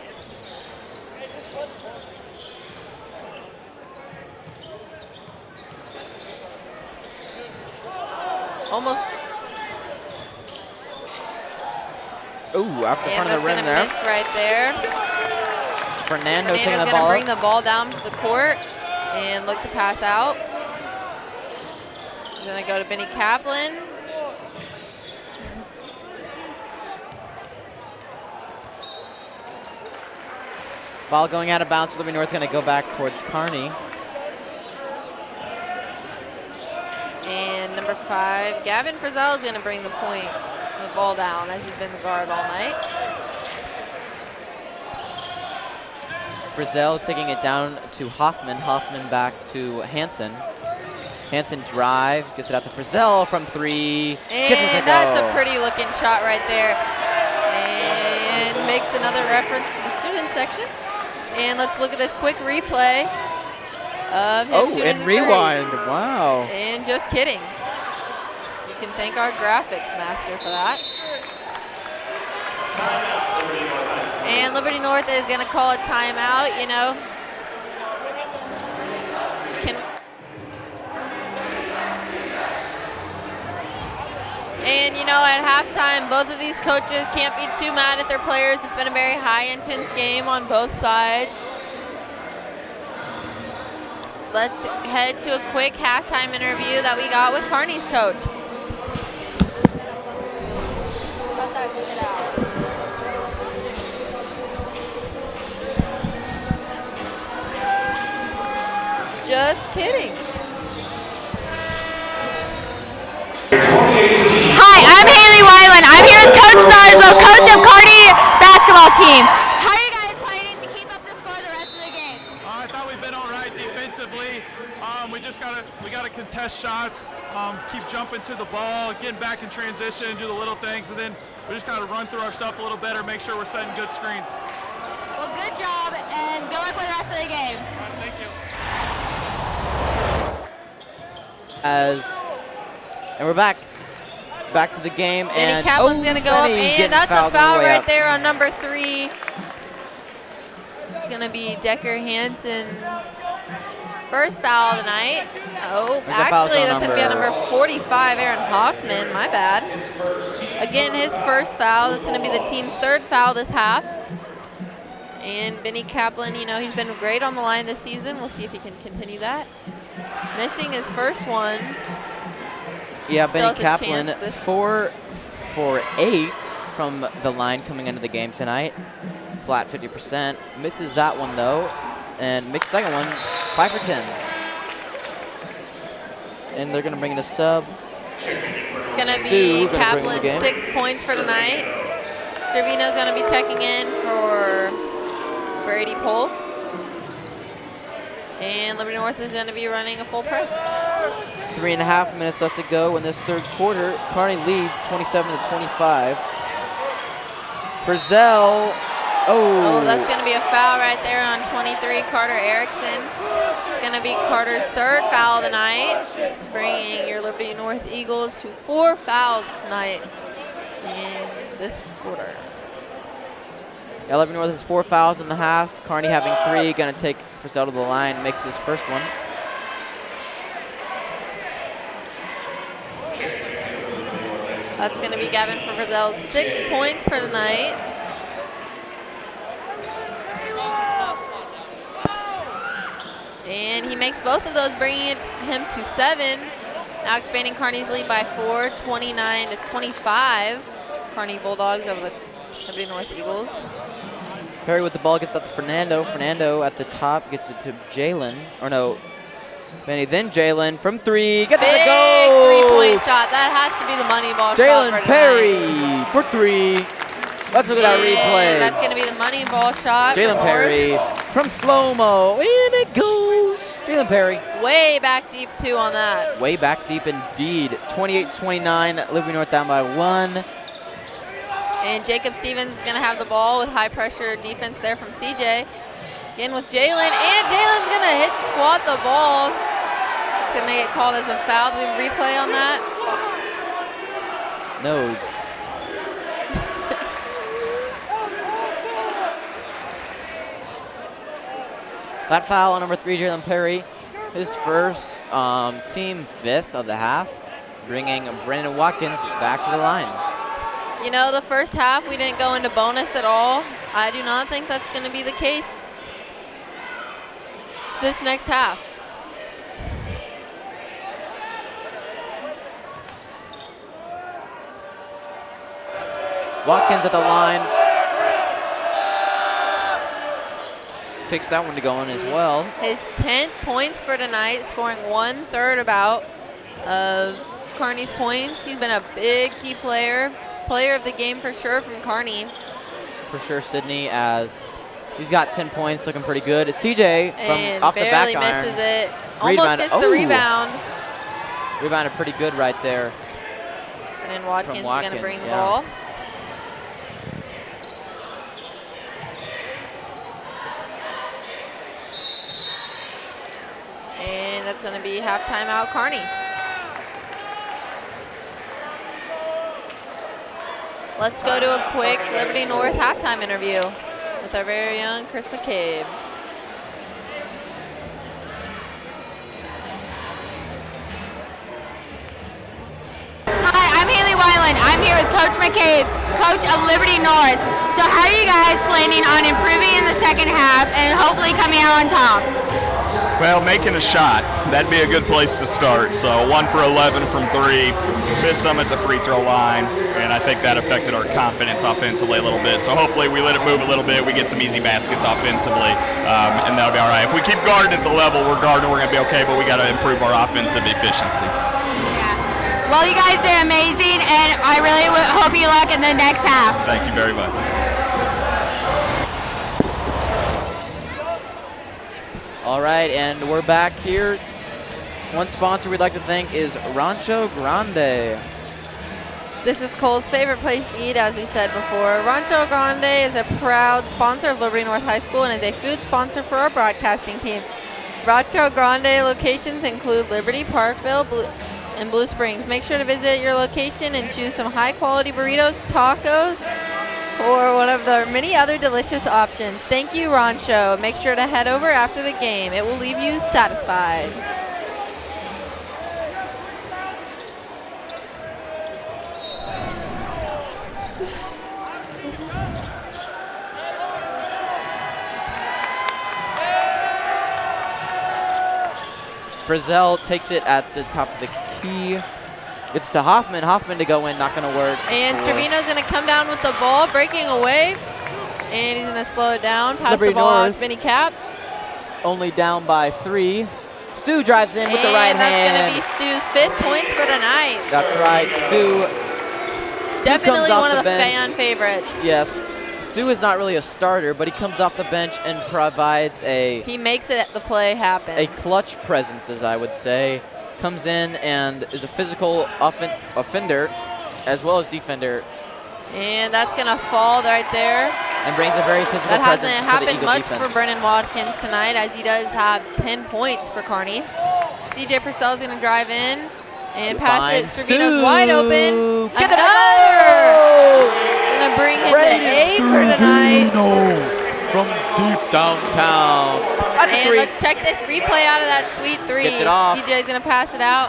Almost. Ooh, off the front of the rim there. And that's going to miss right there. Fernando taking the Fernando's going ball to bring up. the ball down the court and look to pass out. He's going to go to Benny Kaplan. Ball going out of bounds. Liberty North going to go back towards Kearney. And number 5, Gavin Frizzell is going to bring the ball down, as he's been the guard all night. Frizzell taking it down to Hoffman. Hoffman back to Hansen. Hansen drives, gets it out to Frizzell from 3. And that's a pretty looking shot right there. And makes another reference to the student section. And let's look at this quick replay of him shooting and the rewind. 3. Wow. And just kidding. You can thank our graphics master for that. And Liberty North is going to call a timeout, you know. And, you know, at halftime, both of these coaches can't be too mad at their players. It's been a very high, intense game on both sides. Let's head to a quick halftime interview that we got with Kearney's coach. Just kidding. Hi, I'm Haley Weiland. I'm here with Coach Sarzo, coach of Kearney basketball team. How are you guys planning to keep up the score the rest of the game? I thought we've been all right defensively. We gotta contest shots, keep jumping to the ball, getting back in transition, and do the little things, and then we just gotta run through our stuff a little better, make sure we're setting good screens. Well, good job, and good luck with the rest of the game. Thank you. And we're back to the game. Benny And Kaplan's going to go up, and that's a foul right up. there on number 3. It's going to be Decker Hansen's first foul of the night. Oh, actually, that's going to be on number 45, Aaron Hoffman. My bad. Again, his first foul. That's going to be the team's 3rd foul this half. And Benny Kaplan, you know, he's been great on the line this season. We'll see if he can continue that. Missing his first one. Yeah, Still Benny Kaplan, 4 for 8 from the line coming into the game tonight. Flat 50%. Misses that one, though, and makes the second one 5 for 10. And they're going to bring in the sub. It's going to be Kaplan, 6 points for tonight. Servino's going to be checking in for Brady Pohl. And Liberty North is going to be running a full press. 3.5 minutes left to go in this third quarter. Kearney leads 27-25. Frizzell. Oh, that's going to be a foul right there on 23, Carter Erickson. It's going to be Carter's third foul of the night, bringing your Liberty North Eagles to 4 fouls tonight in this quarter. Yeah, Liberty North has 4 fouls in the half. Kearney having 3, going to take Frizzell to the line, makes his first one. That's going to be Gavin for Frizzell's 6 points for tonight. And he makes both of those, bringing him to 7. Now expanding Kearney's lead by 4, 29-25. Kearney Bulldogs over the Liberty North Eagles. Perry with the ball gets up to Fernando. Fernando at the top gets it to Jalen. Or no, Benny, then Jalen from 3. Gets it to go! Big 3-point shot. That has to be the money ball shot Jalen for Perry for 3. Let's look at that replay. That's going to be the money ball shot. Jalen Perry from slow-mo. In it goes. Jalen Perry. Way back deep, too, on that. Way back deep indeed. 28-29. Liberty North down by 1. And Jacob Stevens is going to have the ball with high-pressure defense there from CJ. Again with Jalen. And Jalen's going to swat the ball. It's going to get called as a foul. Do we have a replay on that? No. That foul on number 3, Jalen Perry, his first, team 5th of the half, bringing Brandon Watkins back to the line. You know, the first half we didn't go into bonus at all. I do not think that's going to be the case this next half. Watkins at the line. Takes that one to go in as well. His 10th points for tonight, scoring 1/3 about of Kearney's points. He's been a big key player of the game for sure from Kearney. For sure, Sydney, as he's got 10 points, looking pretty good. CJ from off the back iron. Barely misses it. Almost gets the rebound. Rebounded pretty good right there. And then Watkins is going to bring the ball. And that's going to be halftime out Kearney. Let's go to a quick Liberty North halftime interview with our very young Chris McCabe. Hi, I'm Haley Weiland. I'm here with Coach McCabe, coach of Liberty North. So how are you guys planning on improving in the second half and hopefully coming out on top? Well, making a shot. That'd be a good place to start. So 1 for 11 from 3. Missed some at the free throw line, and I think that affected our confidence offensively a little bit. So hopefully we let it move a little bit. We get some easy baskets offensively, and that'll be all right. If we keep guarding at the level we're guarding, we're going to be okay, but we got to improve our offensive efficiency. Yeah. Well, you guys did amazing, and I really hope you luck in the next half. Thank you very much. All right, and we're back here. One sponsor we'd like to thank is Rancho Grande. This is Cole's favorite place to eat, as we said before. Rancho Grande is a proud sponsor of Liberty North High School and is a food sponsor for our broadcasting team. Rancho Grande locations include Liberty, Parkville, and Blue Springs. Make sure to visit your location and choose some high-quality burritos, tacos, or one of the many other delicious options. Thank you, Rancho. Make sure to head over after the game. It will leave you satisfied. Frizzell takes it at the top of the key. Gets to Hoffman. Hoffman to go in, not going to work. And Stravino's going to come down with the ball, breaking away. And he's going to slow it down, pass the ball out to Vinny Cap. Only down by 3. Stu drives in with the right hand. And that's going to be Stu's 5th points for tonight. That's right. Stu definitely one of the bench. fan favorites. Yes. Stu is not really a starter, but he comes off the bench and provides He makes the play happen. A clutch presence, as I would say. Comes in and is a physical offender as well as defender. And that's going to fall right there. And brings a very physical presence to the That hasn't happened Eagle much defense. for Brennan Watkins tonight, as he does have 10 points for Kearney. CJ Purcell's going to drive in and pass it. Stravino's wide open. Another! Going to bring him to 8 for tonight. From deep downtown. And let's check this replay out of that sweet 3. Gets it off. CJ's going to pass it out.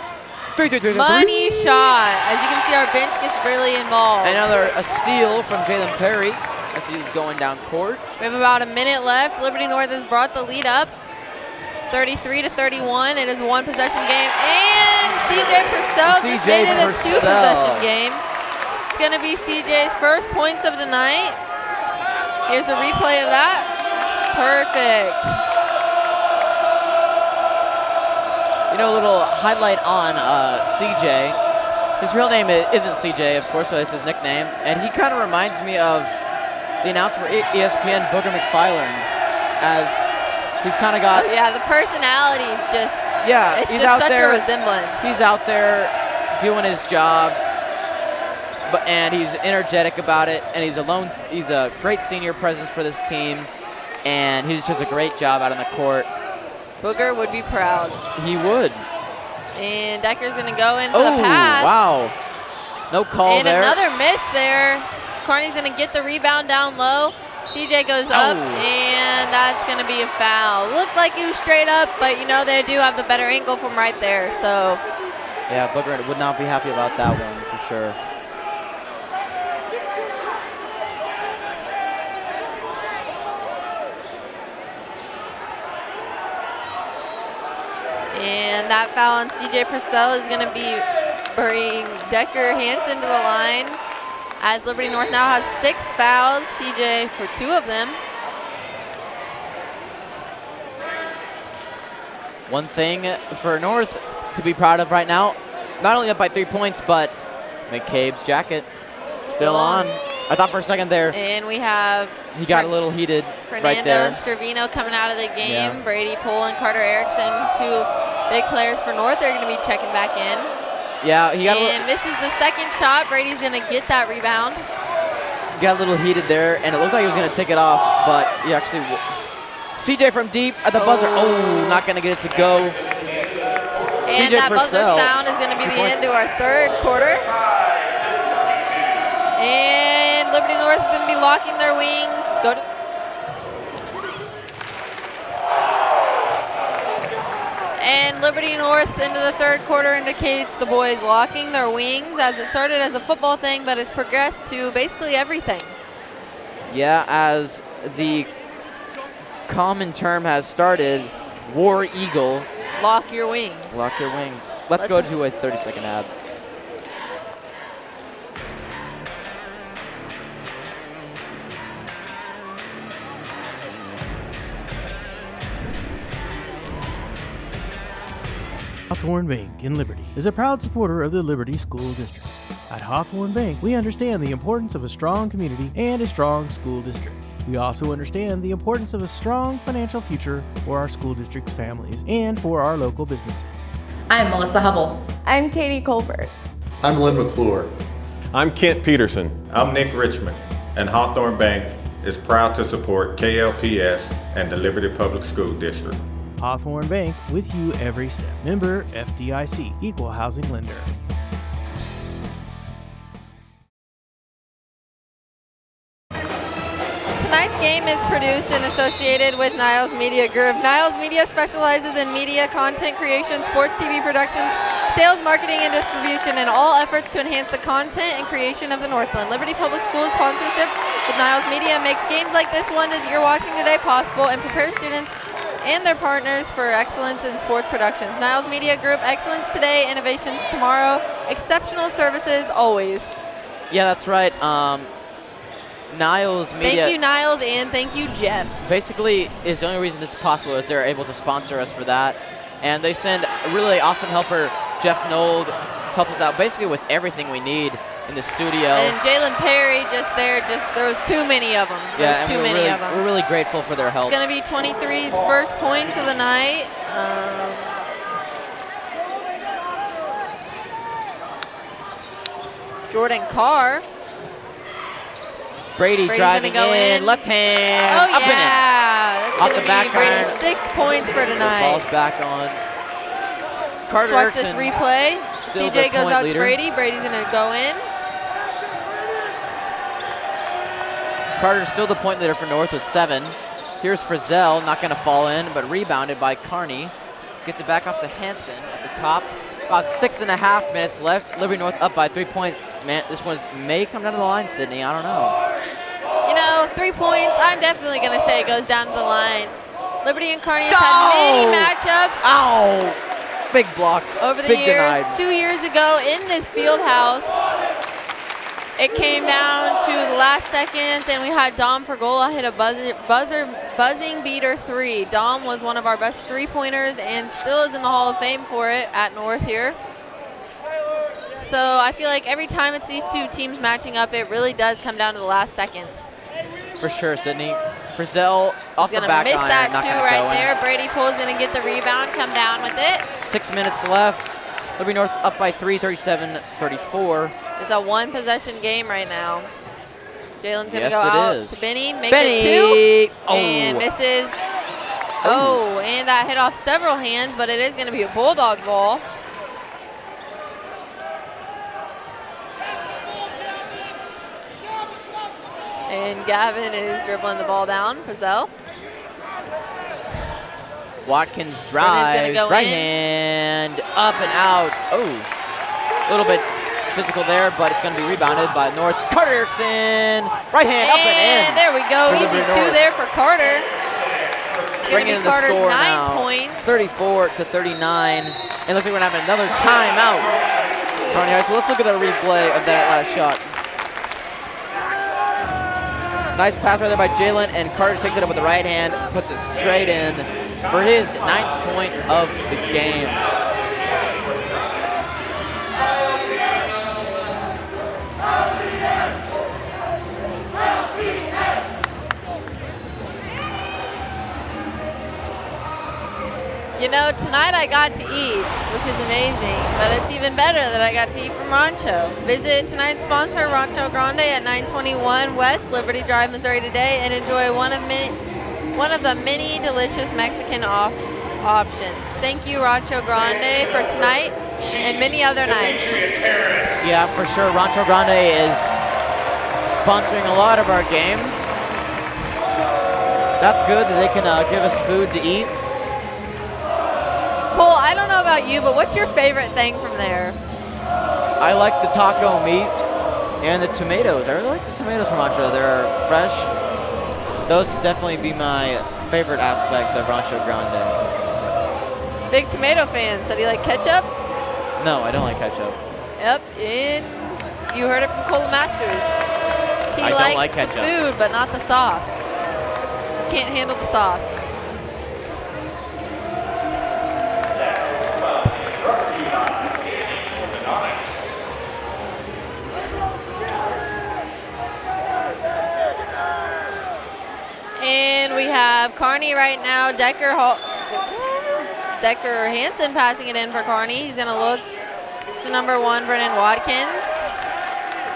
3. Money shot. As you can see, our bench gets really involved. Another steal from Jalen Perry as he's going down court. We have about a minute left. Liberty North has brought the lead up, 33-31. It is a 1-possession game, and CJ Purcell just made it a 2-possession game. It's going to be CJ's first points of the night. Here's a replay of that. Perfect. You know, a little highlight on CJ. His real name isn't CJ, of course, so it's his nickname. And he kind of reminds me of the announcer for ESPN, Booger McFarland, as he's kind of got... Oh, yeah, the personality is just... Yeah, it's he's just out such there, a resemblance. He's out there doing his job, and he's energetic about it, and he's a great senior presence for this team, and he's just a great job out on the court. Booger would be proud. He would. And Decker's going to go in for the pass. Wow. No call and there. And another miss there. Kearney's going to get the rebound down low. CJ goes up, and that's going to be a foul. Looked like he was straight up, but, you know, they do have the better angle from right there, so. Yeah, Booger would not be happy about that one for sure. And that foul on CJ Purcell is going to bring Decker Hansen to the line, as Liberty North now has 6 fouls, CJ for 2 of them. One thing for North to be proud of right now, not only up by 3 points, but McCabe's jacket still on. I thought for a second there. And we have he got a little heated Fernando right there. and Stravino coming out of the game. Yeah. Brady Poole and Carter Erickson, 2 big players for North. They're going to be checking back in. Yeah, he got and misses the second shot. Brady's going to get that rebound. Got a little heated there, and it looked like he was going to take it off, but he actually... CJ from deep at the buzzer. Oh, not going to get it to go. And CJ that Purcell, buzzer sound is going to be 2 the points. end to our 3rd quarter. And Liberty North is going to be locking their wings. And Liberty North into the 3rd quarter indicates the boys locking their wings, as it started as a football thing but has progressed to basically everything. Yeah, as the common term has started, War Eagle. Lock your wings. Lock your wings. Let's go to a 30-second ad. Hawthorne Bank in Liberty is a proud supporter of the Liberty School District. At Hawthorne Bank, we understand the importance of a strong community and a strong school district. We also understand the importance of a strong financial future for our school district's families and for our local businesses. I'm Melissa Hubble. I'm Katie Colbert. I'm Lynn McClure. I'm Kent Peterson. I'm Nick Richmond, and Hawthorne Bank is proud to support KLPS and the Liberty Public School District. Hawthorne Bank, with you every step. Member FDIC, Equal Housing Lender. Tonight's game is produced and associated with Niles Media Group. Niles Media specializes in media content creation, sports TV productions, sales, marketing, and distribution, and all efforts to enhance the content and creation of the Northland. Liberty Public Schools sponsorship with Niles Media makes games like this one that you're watching today possible and prepares students and their partners for excellence in sports productions. Niles Media Group, excellence today, innovations tomorrow, exceptional services always. Yeah, that's right. Niles Media. Thank you, Niles, and thank you, Jeff. Basically, is the only reason this is possible is they're able to sponsor us for that. And they send a really awesome helper, Jeff Nold, help us out basically with everything we need in the studio. And Jalen Perry there was too many of them. Yeah, too many of them. We're really grateful for their help. It's going to be 23's first points of the night. Jordan Carr. Brady's driving gonna go in. left hand, Oh, up yeah. and That's Off going the to back be Brady's iron. 6 points for tonight. Ball's back on. Carter Let's watch this Erickson, replay. still CJ the goes point out leader. to Brady. Brady's going to go in. Carter's still the point leader for North with 7. Here's Frizzell, not going to fall in, but rebounded by Kearney. Gets it back off to Hansen at the top. About 6.5 minutes left. Liberty North up by 3 points. Man, this one may come down to the line, Sydney. I don't know. You know, 3 points, I'm definitely going to say it goes down to the line. Liberty and Kearney has had many matchups. Ow! Big block. Over the Big years. denied. 2 years ago in this field house, it came down to the last seconds, and we had Dom Fergola hit a buzzing beater 3. Dom was one of our best 3-pointers and still is in the Hall of Fame for it at North here. So I feel like every time it's these two teams matching up, it really does come down to the last seconds. For sure, Sydney. Frizzell off the back He's going to miss iron, that not too gonna right go in. there. Brady Pool's going to get the rebound, come down with it. 6 minutes left. Liberty North up by 3, 37-34. It's a one-possession game right now. Jalen's going to Yes, go it out is. to Benny, make Benny! it 2, Oh. and misses. Oh, and that hit off several hands, but it is going to be a Bulldog ball. And Gavin is dribbling the ball down. Frizzell. Watkins Brennan's drives, gonna go right in. hand, up and out. Oh, a little bit physical there, but it's going to be rebounded by North. Carter Erickson, right hand, up and in. There we go. for Easy Liberty 2 North. there for Carter. It's going to Bringing be the Carter's score 9 now, points. 34-39. And looks like we're going to have another timeout. Kearney High School. Let's look at the replay of that last shot. Nice pass right there by Jalen, and Carter takes it up with the right hand, puts it straight in for his 9th point of the game. You know, tonight I got to eat, which is amazing, but it's even better that I got to eat from Rancho. Visit tonight's sponsor, Rancho Grande at 921 West Liberty Drive, Missouri today, and enjoy one of the many delicious Mexican options. Thank you, Rancho Grande, for tonight and many other nights. Yeah, for sure. Rancho Grande is sponsoring a lot of our games. That's good that they can give us food to eat. Cole, I don't know about you, but what's your favorite thing from there? I like the taco meat and the tomatoes. I really like the tomatoes from Rancho. They're fresh. Those would definitely be my favorite aspects of Rancho Grande. Big tomato fan. So do you like ketchup? No, I don't like ketchup. Yep, and you heard it from Cole Masters. He I don't likes like the ketchup. food, but not the sauce. Can't handle the sauce. And we have Kearney right now. Decker Hansen passing it in for Kearney. He's going to look to number 1, Brennan Watkins.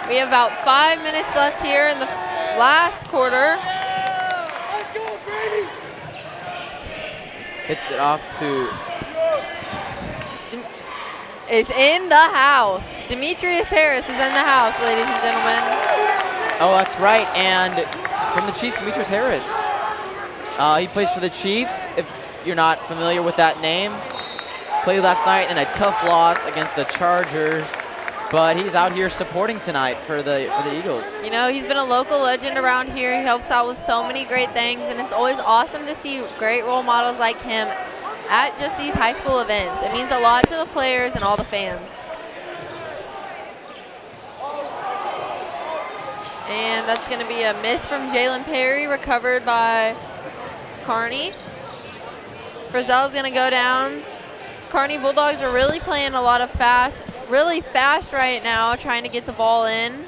We have about 5 minutes left here in the last quarter. Hits it off to... Is in the house. Demetrius Harris is in the house, ladies and gentlemen. Oh, that's right. And from the Chiefs, Demetrius Harris. He plays for the Chiefs. If you're not familiar with that name, played last night in a tough loss against the Chargers. but he's out here supporting tonight for the Eagles. You know, he's been a local legend around here. He helps out with so many great things, and it's always awesome to see great role models like him at just these high school events. It means a lot to the players and all the fans. And that's going to be a miss from Jalen Perry, recovered by Kearney. Frizzell's going to go down. Kearney Bulldogs are really playing a lot of really fast right now, trying to get the ball in.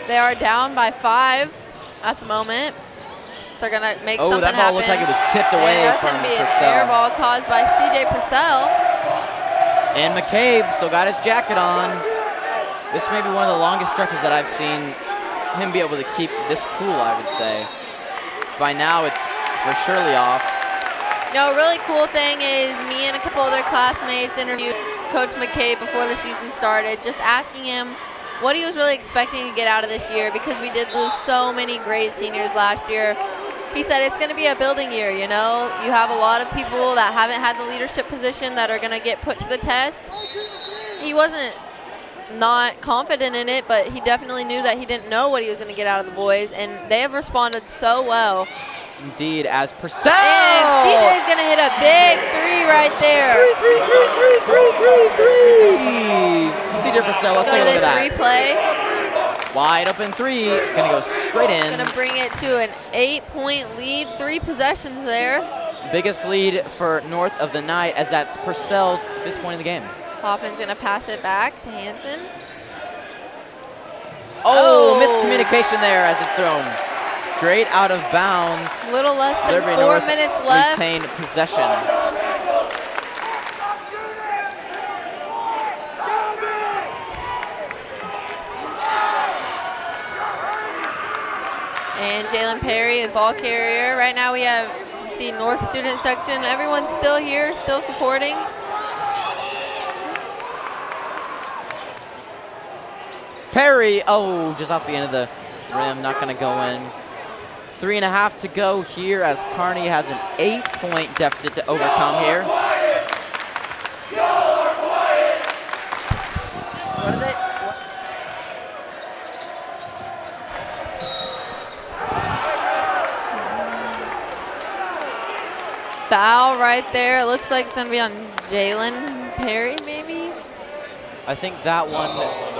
They are down by 5 at the moment. So they're going to make something happen. Oh, that ball looks like it was tipped away that's from going to be Purcell. an air ball caused by C.J. Purcell. And McCabe still got his jacket on. This may be one of the longest stretches that I've seen him be able to keep this cool, I would say. By now, it's for surely off. No, a really cool thing is me and a couple other classmates interviewed Coach McCabe before the season started, just asking him what he was really expecting to get out of this year, because we did lose so many great seniors last year. He said it's going to be a building year, you know. You have a lot of people that haven't had the leadership position that are going to get put to the test. He wasn't not confident in it, but he definitely knew that he didn't know what he was going to get out of the boys, and they have responded so well. Indeed, as Purcell. And CJ's going to hit a big 3 right there. Three. CJ Purcell, let's take a look at that. Replay. Wide open 3, going to go straight in. Going to bring it to an 8-point lead, 3 possessions there. Biggest lead for North of the night, as that's Purcell's 5th point of the game. Hoffman's going to pass it back to Hansen. Oh, miscommunication there as it's thrown straight out of bounds. Little less than Liberty 4 North minutes left. Retain possession. And Jalen Perry, the ball carrier. Right now we have, see, North student section. Everyone's still here, still supporting. Perry, oh, just off the end of the rim, not going to go in. 3.5 to go here as Kearney has an 8-point deficit to overcome here. What are they? Foul right there. It looks like it's going to be on Jalen Perry, maybe? I think that one,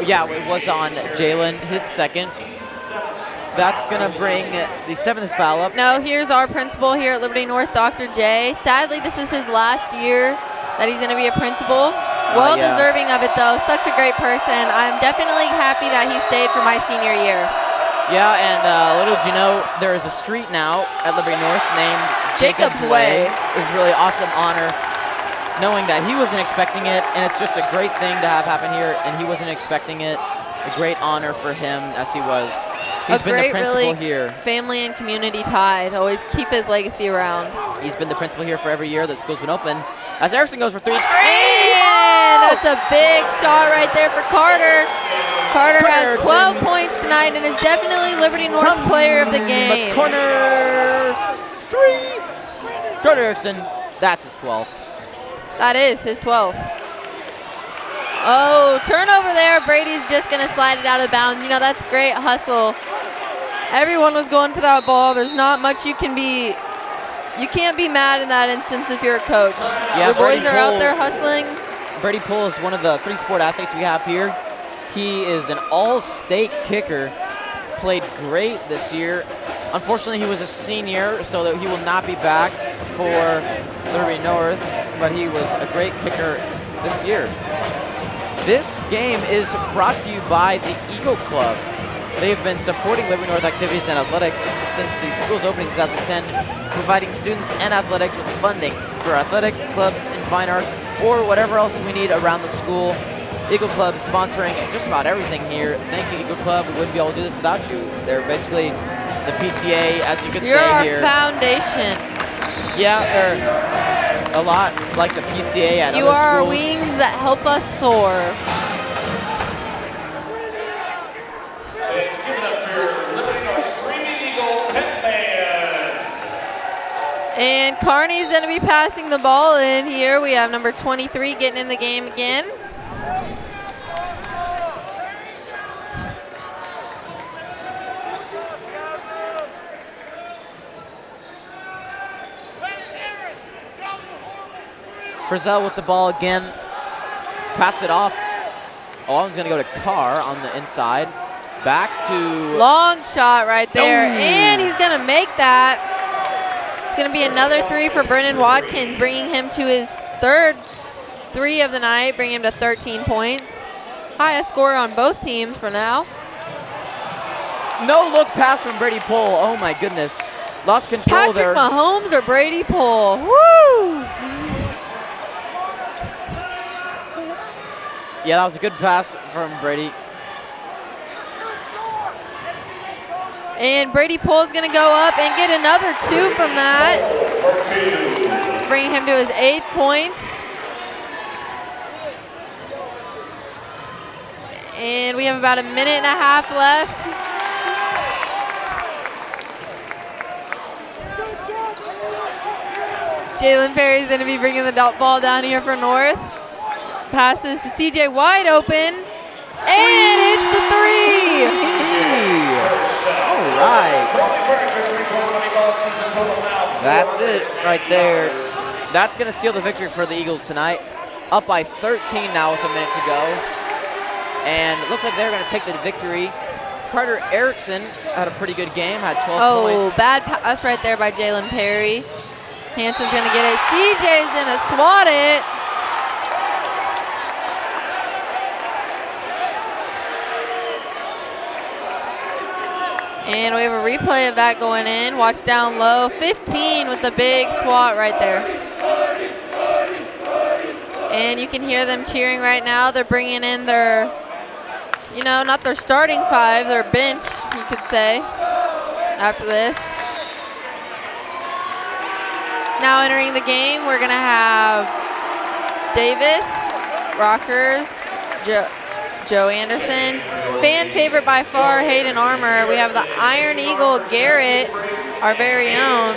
yeah, it was on Jalen, his 2nd. That's going to bring the 7th foul up. No, here's our principal here at Liberty North, Dr. J. Sadly, this is his last year that he's going to be a principal. Well deserving of it, though. Such a great person. I'm definitely happy that he stayed for my senior year. Yeah, and little did you know, there is a street now at Liberty North named Jacob's Way. It's a really awesome honor, knowing that he wasn't expecting it, and it's just a great thing to have happen here, and he wasn't expecting it. A great honor for him, as he was. He's been the principal here. Family and community tie to always keep his legacy around. He's been the principal here for every year that school's been open. As Erickson goes for 3. And that's a big shot right there for Carter. Carter has 12 points tonight and is definitely Liberty North's player of the game. Corner 3. Carter Erickson, that's his 12th. That is his 12th. Oh, turnover there. Brady's just going to slide it out of bounds. You know, that's great hustle. Everyone was going for that ball. There's not much you can't be mad in that instance if you're a coach. Yeah, the boys are out there hustling. Brady Poole is one of the 3 sport athletes we have here. He is an all-state kicker. Played great this year. Unfortunately, he was a senior, so that he will not be back for Liberty North, but he was a great kicker this year. This game is brought to you by the Eagle Club. They've been supporting Liberty North activities and athletics since the school's opening in 2010, providing students and athletics with funding for athletics, clubs, and fine arts, or whatever else we need around the school. Eagle Club is sponsoring just about everything here. Thank you, Eagle Club. We wouldn't be able to do this without you. They're basically the PTA, as you could say here. You're our foundation. Yeah, they're a lot like the PTA at other schools. You are our wings that help us soar. And Kearney's going to be passing the ball in here. We have number 23 getting in the game again. Frizzell with the ball again. Pass it off. Alon's going to go to Carr on the inside. Back to... Long shot right there, Oh. and he's going to make that. It's going to be another 3 for Brennan Watkins, bringing him to his 3rd 3 of the night, bringing him to 13 points. Highest score on both teams for now. No look pass from Brady Pohl. Oh my goodness. Lost control there. Patrick Mahomes or Brady Pohl. Woo! Yeah, that was a good pass from Brady. And Brady Pohl's going to go up and get another 2 from that. Bringing him to his 8 points. And we have about a minute and a half left. Jalen Perry's going to be bringing the ball down here for North. Passes to CJ wide open. And hits the 3. All right. That's it right there. That's going to seal the victory for the Eagles tonight. Up by 13 now with a minute to go. And it looks like they're going to take the victory. Carter Erickson had a pretty good game, had 12 points. Oh, bad pass right there by Jalen Perry. Hanson's going to get it. CJ's going to swat it. And we have a replay of that going in. Watch down low. 15 with the big swat right there. And you can hear them cheering right now. They're bringing in their, you know, not their starting 5, their bench, you could say, after this. Now entering the game, we're going to have Davis, Rockers, Joe Anderson. Fan favorite by far, Hayden Armour. We have the Iron Eagle, Garrett, our very own.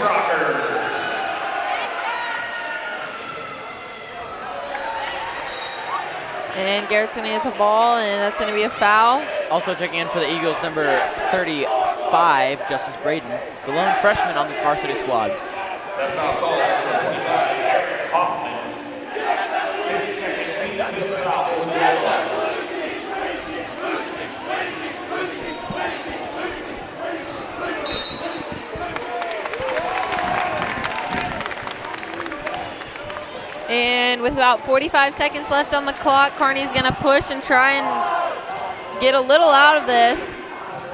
And Garrett's going to get the ball, and that's going to be a foul. Also checking in for the Eagles, number 35, Justice Braden, the lone freshman on this varsity squad. And with about 45 seconds left on the clock, Kearney's going to push and try and get a little out of this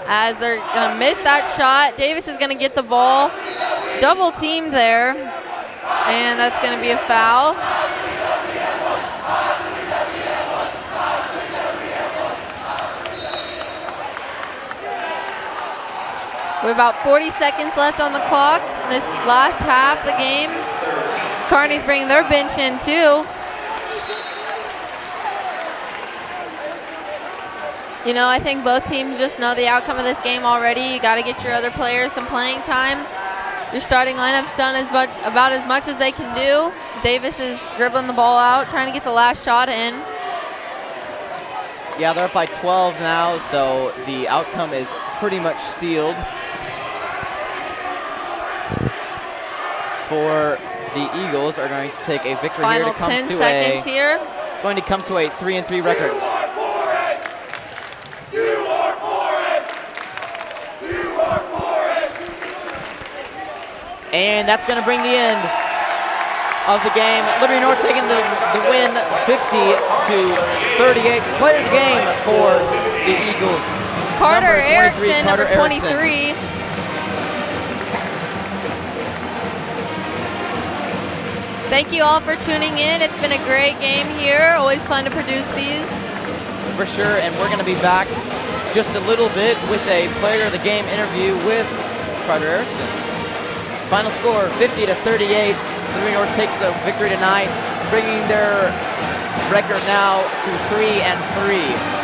as they're going to miss that shot. Davis is going to get the ball. Double teamed there, and that's going to be a foul. We have about 40 seconds left on the clock. This last half of the game. Kearney's bringing their bench in too. You know, I think both teams just know the outcome of this game already. You got to get your other players some playing time. Your starting lineup's done about as much as they can do. Davis is dribbling the ball out, trying to get the last shot in. Yeah, they're up by 12 now, so the outcome is pretty much sealed for the Eagles. Are going to take a victory Final here to come 10 to seconds here. Going to come to a 3-3 record. And that's going to bring the end of the game. Liberty North taking the win 50-38. Player of the game for the Eagles. Carter Erickson, number 23. Thank you all for tuning in. It's been a great game here. Always fun to produce these. For sure, and we're going to be back just a little bit with a player of the game interview with Carter Erickson. Final score, 50-38. Liberty North takes the victory tonight, bringing their record now to 3-3.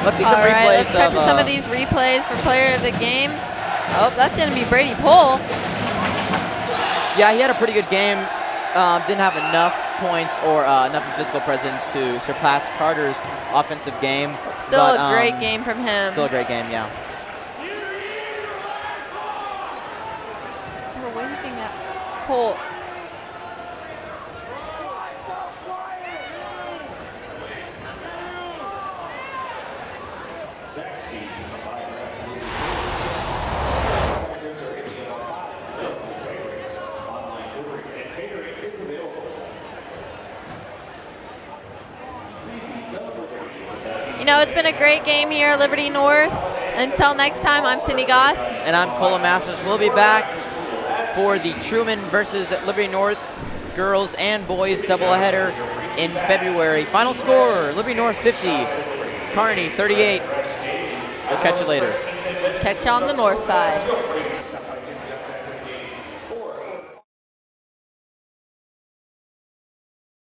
Let's see some replays. All right, let's cut to some of these replays for player of the game. Oh, that's going to be Brady Pohl. Yeah, he had a pretty good game. Didn't have enough points or enough of physical presence to surpass Carter's offensive game. Still a great game from him. Still a great game, yeah. They're waving at Colt. You know, it's been a great game here at Liberty North. Until next time, I'm Cindy Goss. And I'm Cola Masters. We'll be back for the Truman versus Liberty North girls and boys doubleheader in February. Final score, Liberty North 50, Kearney 38. We'll catch you later. Catch you on the north side.